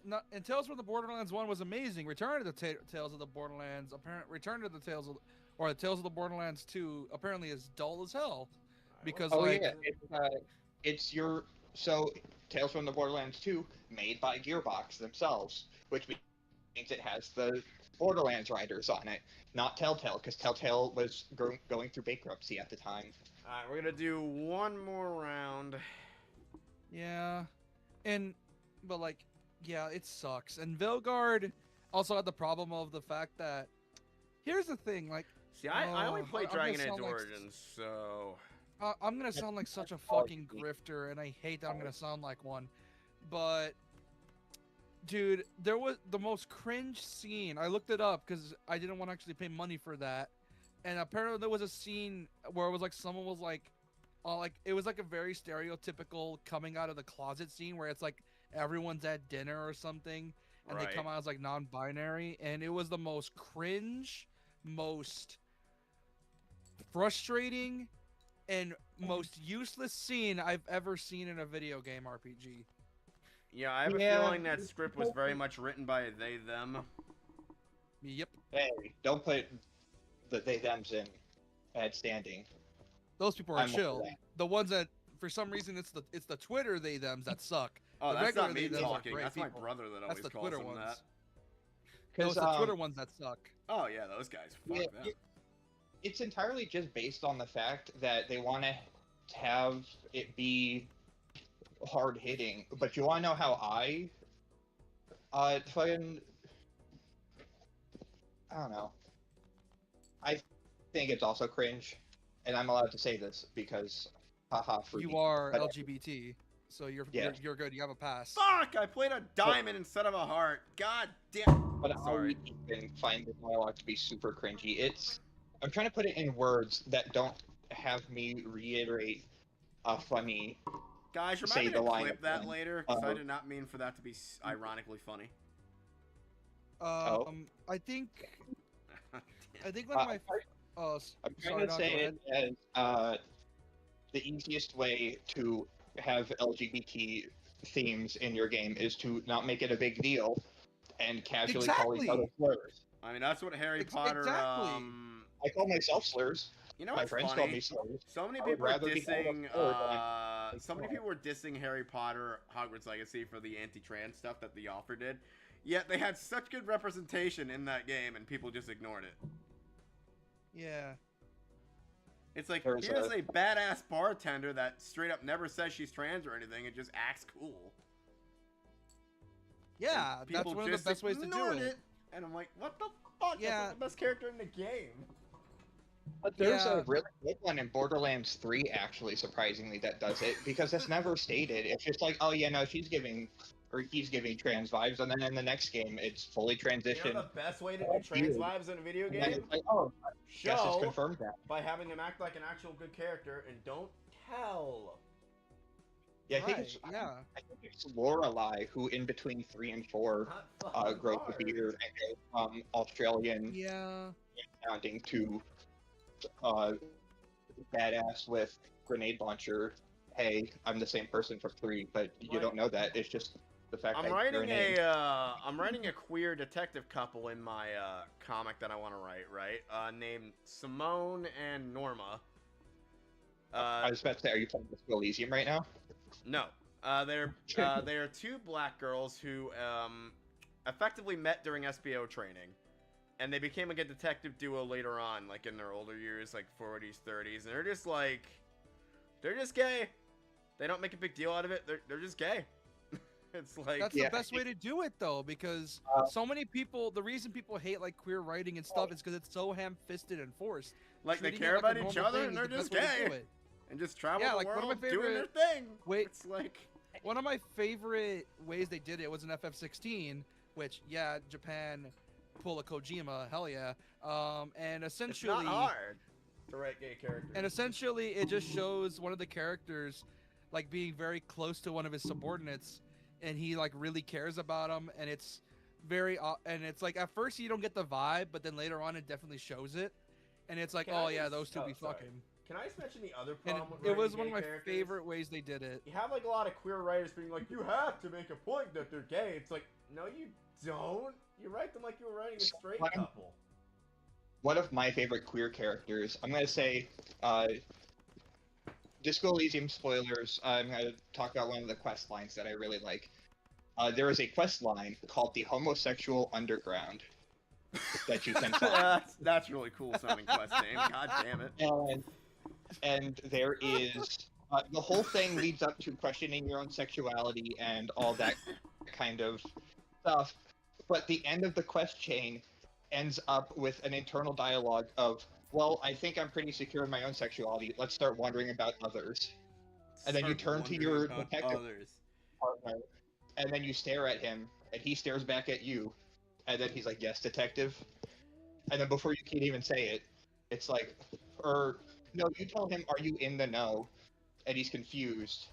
not and Tales from the Borderlands 1 was amazing. Return to the Tales of the Borderlands Return to the Tales of the Tales of the Borderlands 2 apparently is dull as hell. Because, Oh like- yeah, it's your Tales from the Borderlands 2 made by Gearbox themselves, which means it has the Borderlands writers on it, not Telltale, because Telltale was going through bankruptcy at the time. alright, we're gonna do one more round. Yeah, but like, yeah, it sucks. And Veilguard also had the problem of the fact that here's the thing, like, See, I only Oh, played I'm gonna Dragon Age sound like- Origins, so I'm gonna sound like such a fucking grifter, and I hate that I'm gonna sound like one, but dude, there was the most cringe scene. I looked it up because I didn't want to actually pay money for that, and apparently there was a scene where it was like someone was like it was like a very stereotypical coming out of the closet scene where it's like everyone's at dinner or something, and Right. they come out as like non-binary, and it was the most cringe, most frustrating, and most useless scene I've ever seen in a video game RPG. yeah, I have a Yeah. feeling that script was very much written by they them. Yep, Hey, don't put the they thems in bad standing. those people are I'm okay chill. with that. The ones that, for some reason, it's the Twitter they thems that suck. Oh, The that's regular not me they thems are talking. great That's my people. brother that That's always the calls Twitter them ones. that. No, it's the Twitter ones that suck. Oh yeah, those guys. Fuck Yeah, them. it's entirely just based on the fact that they want to have it be hard hitting. But you want to know how fucking, I don't know. I think it's also cringe, and I'm allowed to say this because, haha, free. You are But- LGBT, so you're Yeah. you're good. You have a pass. Fuck! I played a diamond instead of a heart. God damn. But Sorry. I can find the dialogue to be super cringy. I'm trying to put it in words that don't have me reiterate a funny. Guys, Say remind me the to line clip that again. later, because I did not mean for that to be ironically funny. I think one of my I'm trying sorry, to Doc, say go it ahead. as the easiest way to have LGBT themes in your game is to not make it a big deal and casually call each other Exactly. slurs. I mean, that's what Harry Potter. Exactly. I call myself slurs. You know My what's friends funny? call me slurs. So many I would people are rather be called a dissing. slur than So many people were dissing Harry Potter Hogwarts Legacy for the anti-trans stuff that the author did. Yet they had such good representation in that game, and people just ignored it. Yeah. It's like, There's here's a- a badass bartender that straight up never says she's trans or anything and just acts cool. Yeah, And that's people one of just the best ways to do ignored it. And I'm like, what the fuck? Yeah. That's like the best character in the game. But there's Yeah. a really good one in Borderlands 3, actually, surprisingly, that does it, because it's never stated. It's just like, oh yeah, no, he's giving trans vibes, and then in the next game, it's fully You transitioned. know the best way to do trans Weird. lives in a video And then game? it's like, oh, guess it's Show confirmed that. by having him act like an actual good character and don't tell. Yeah, I think Right, it's yeah. I think it's Lorelai who, in between 3 and 4, Not fucking grows a hard. beard and goes from Australian Yeah. sounding to badass with grenade launcher. Hey, I'm the same person from 3, but you Right. don't know that. It's just the fact I'm that writing you're a name. I'm writing a queer detective couple in my comic that I want to write, right? Named Simone and Norma. I was about to say, are you playing Disco Elysium right now? No. They're two black girls who effectively met during SBO training. And they became like a detective duo later on, like in their older years, like 40s, 30s. And they're just gay. They don't make a big deal out of it. They're just gay. It's like... That's Yeah. the best way to do it though, because so many people, the reason people hate like queer writing and stuff is because it's so ham-fisted and forced. Like, they Treating care it like a about each normal other thing and is they're the just best way to do gay. it. And just travel Yeah, the like, one of my world doing their favorite- thing. Wait. It's like... One of my favorite ways they did it was in FF16, which, yeah, Japan, pull a Kojima, hell yeah. And It's essentially, not hard to write gay characters. and essentially, it just shows one of the characters like being very close to one of his subordinates, and he like really cares about him, and it's very, and it's like at first you don't get the vibe, but then later on it definitely shows it, and it's like, Can oh I yeah, just- those two oh, be sorry. fucking. Can I just mention the other And problem with it writing was one gay of my characters? favorite ways they did it. You have like a lot of queer writers being like, you have to make a point that they're gay. It's like, no, you don't. You write them like you were writing a straight What? couple. One of my favorite queer characters, I'm going to say, Disco Elysium spoilers, I'm going to talk about one of the quest lines that I really like. There is a quest line called the Homosexual Underground that you can find. That's really cool sounding quest name. God damn it. And there is the whole thing leads up to questioning your own sexuality and all that kind of stuff. But the end of the quest chain ends up with an internal dialogue of, well, I think I'm pretty secure in my own sexuality. Let's start wondering about others. And then you Start turn to wondering your about detective others. partner, and then you stare at him, and he stares back at you, and then he's like, yes, detective. And then before you can even say it, it's like, or no, you tell him, are you in the know? And he's confused.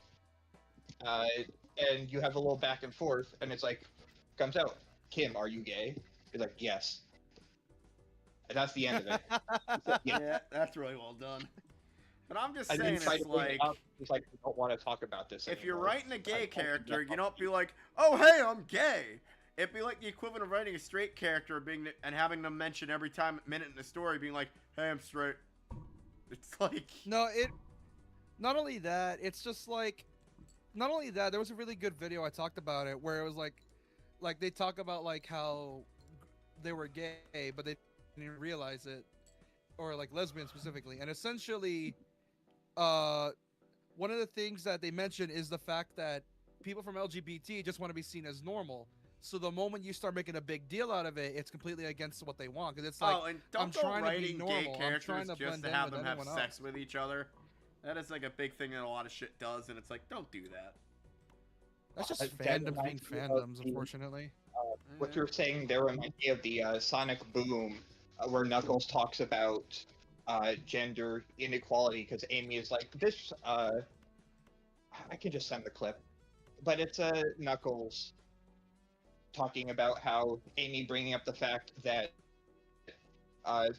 And you have a little back and forth, and it's like, comes out, Kim, are you gay? He's like, yes. And that's the end of it. He's like, yeah. Yeah, that's really well done. But I'm just And saying, then try it's to bring like, it up. He's like, I don't want to talk about this if you're anymore. writing a gay I- character, you don't be like, oh, hey, I'm gay. It'd be like the equivalent of writing a straight character and having them mention every minute in the story being like, hey, I'm straight. It's like... No, not only that, it's just like, not only that, there was a really good video I talked about it where it was like they talk about like how they were gay, but they didn't realize it, or like lesbian specifically. And essentially, one of the things that they mention is the fact that people from LGBT just want to be seen as normal. So the moment you start making a big deal out of it, it's completely against what they want. Because it's like, and I'm don't go trying to be writing normal. gay I'm characters trying to just blend to in have with them have anyone sex else. with each other. That is like a big thing that a lot of shit does, and it's like, don't do that. That's just that fandoms being reminds me of fandoms, the- unfortunately. What you're saying there reminds me of the Sonic Boom, where Knuckles talks about gender inequality because Amy is like, this. I can just send the clip, but it's Knuckles talking about how Amy bringing up the fact that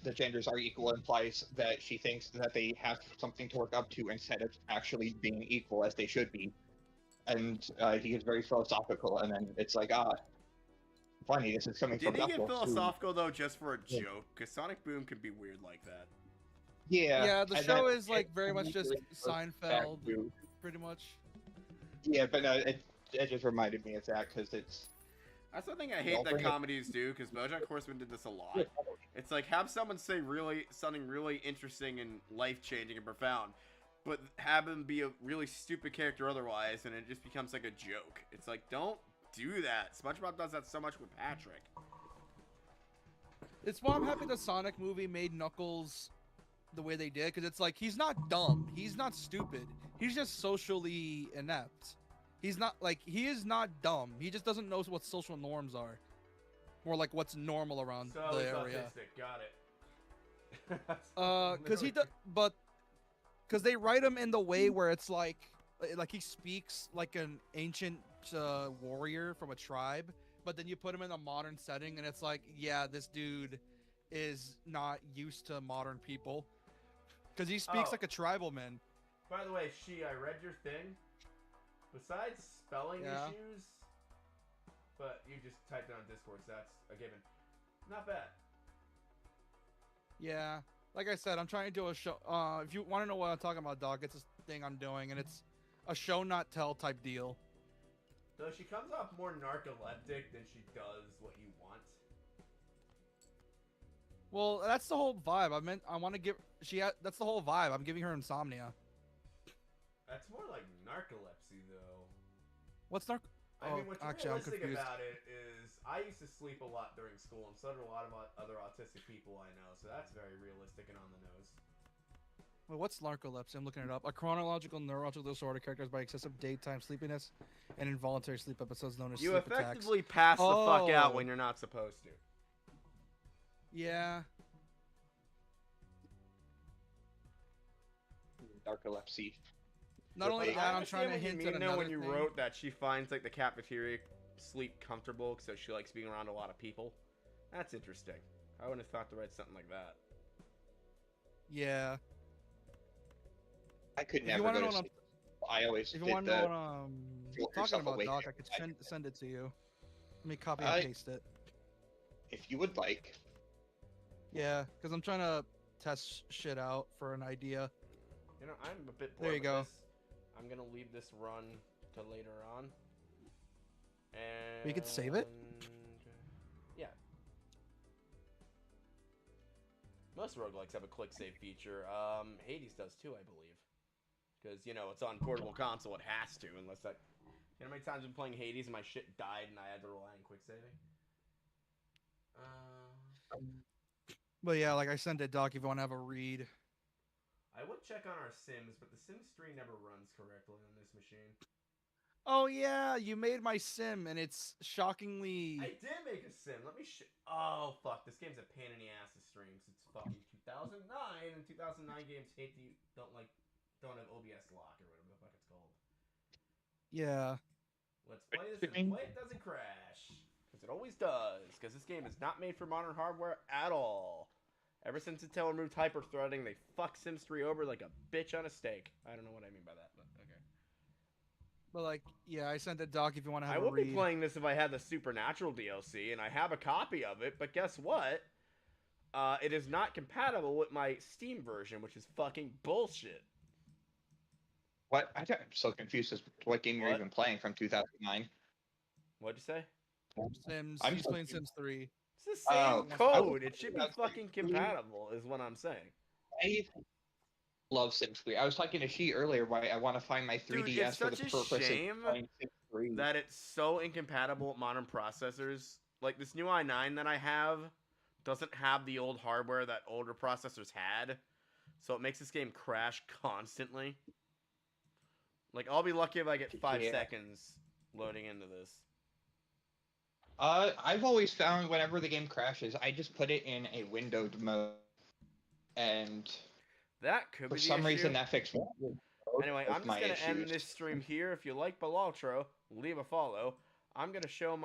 the genders are equal implies that she thinks that they have something to work up to instead of actually being equal as they should be. And he gets very philosophical, and then it's like, funny, this is coming Did from he get Knuckles. philosophical though, just for a joke? Because Sonic Boom can be weird like that. Yeah, The and show then is like very much just back Seinfeld, to- pretty much. Yeah, but it just reminded me of that because it's. That's the thing I I'll hate that bring it- comedies do, because BoJack Horseman did this a lot. Yeah, It's like, have someone say something really interesting and life-changing and profound, but have him be a really stupid character otherwise, and it just becomes like a joke. It's like, don't do that. SpongeBob does that so much with Patrick. It's why I'm happy the Sonic movie made Knuckles the way they did, because it's like, he's not dumb, he's not stupid, he's just socially inept. He's not like, he is not dumb, he just doesn't know what social norms are, or like what's normal around So the he's area. autistic. Got it. Because because they write him in the way where it's like he speaks like an ancient warrior from a tribe, but then you put him in a modern setting, and it's like, yeah, this dude is not used to modern people, because he speaks Oh. like a tribal man. By the way, I read your thing. Besides spelling Yeah. issues, but you just typed it on Discord, so that's a given. Not bad. Yeah, like I said, I'm trying to do a show. If you want to know what I'm talking about, Doc, it's this thing I'm doing, and it's a show not tell type deal. Though she comes off more narcoleptic than she does what you want. Well, that's the whole vibe. I want to give that's the whole vibe. I'm giving her insomnia. That's more like narcolepsy, though. What's narc? I mean, what's actually, I'm realistic confused. about it is I used to sleep a lot during school, and so do a lot of other autistic people I know, so that's very realistic and on the nose. Well, what's narcolepsy? I'm looking it up. A chronological neurological disorder characterized by excessive daytime sleepiness and involuntary sleep episodes known as You sleep effectively attacks. pass the fuck out Oh. when you're not supposed to. Yeah. Narcolepsy. Not only Like, that, I I'm trying to understand hint what at you know another when you thing. wrote that she finds like the cafeteria sleep comfortable, so she likes being around a lot of people. That's interesting. I wouldn't have thought to write something like that. Yeah. I could If you never want go to to know what sleep. I always If did you want to know the. what I'm Feel talking yourself about, awake Doc, at I could night. send it to you. Let me copy and I- paste it. If you would like. Yeah, because I'm trying to test shit out for an idea. You know, I'm a bit There bored you with go. this. I'm gonna leave this run to later on. And You could save it? Yeah. Most roguelikes have a click save feature. Hades does too, I believe. Because, you know, it's on portable console, it has to, unless that... You know how many times I've been playing Hades and my shit died and I had to rely on quick saving? But yeah, like I sent it, Doc, if you want to have a read. I would check on our Sims, but the Sims 3 never runs correctly on this machine. Oh yeah, you made my sim, and it's shockingly... I did make a sim. Let me Oh, fuck. This game's a pain in the ass to stream. 'Cause it's fucking 2009, and 2009 games don't have OBS lock or whatever the fuck it's called. Yeah. Let's play this and play it doesn't crash. Because it always does. Because this game is not made for modern hardware at all. Ever since Intel removed hyper-threading, they fuck Sims 3 over like a bitch on a steak. I don't know what I mean by that, but okay. But like, yeah, I sent it, Doc, if you want to have I a would read. be playing this if I had the Supernatural DLC, and I have a copy of it, but guess what? It is not compatible with my Steam version, which is fucking bullshit. What? I'm so confused as to what game you're What? even playing from 2009. What'd you say? Sims. I'm He's so playing confused. Sims 3. It's the same Oh, code. It should be that's fucking compatible, is what I'm saying. I love Sims 3. I was talking to She earlier. Why I want to find my Dude, 3DS it's for the such a purpose of shame playing Sims 3. that it's so incompatible with modern processors. Like this new i9 that I have doesn't have the old hardware that older processors had, so it makes this game crash constantly. Like I'll be lucky if I get 5 seconds loading into this. I've always found whenever the game crashes, I just put it in a windowed mode, and That could for be the some issue. reason that fixed most Anyway, of I'm just my gonna end issues. this stream here. If you like Balatro, leave a follow. I'm gonna show my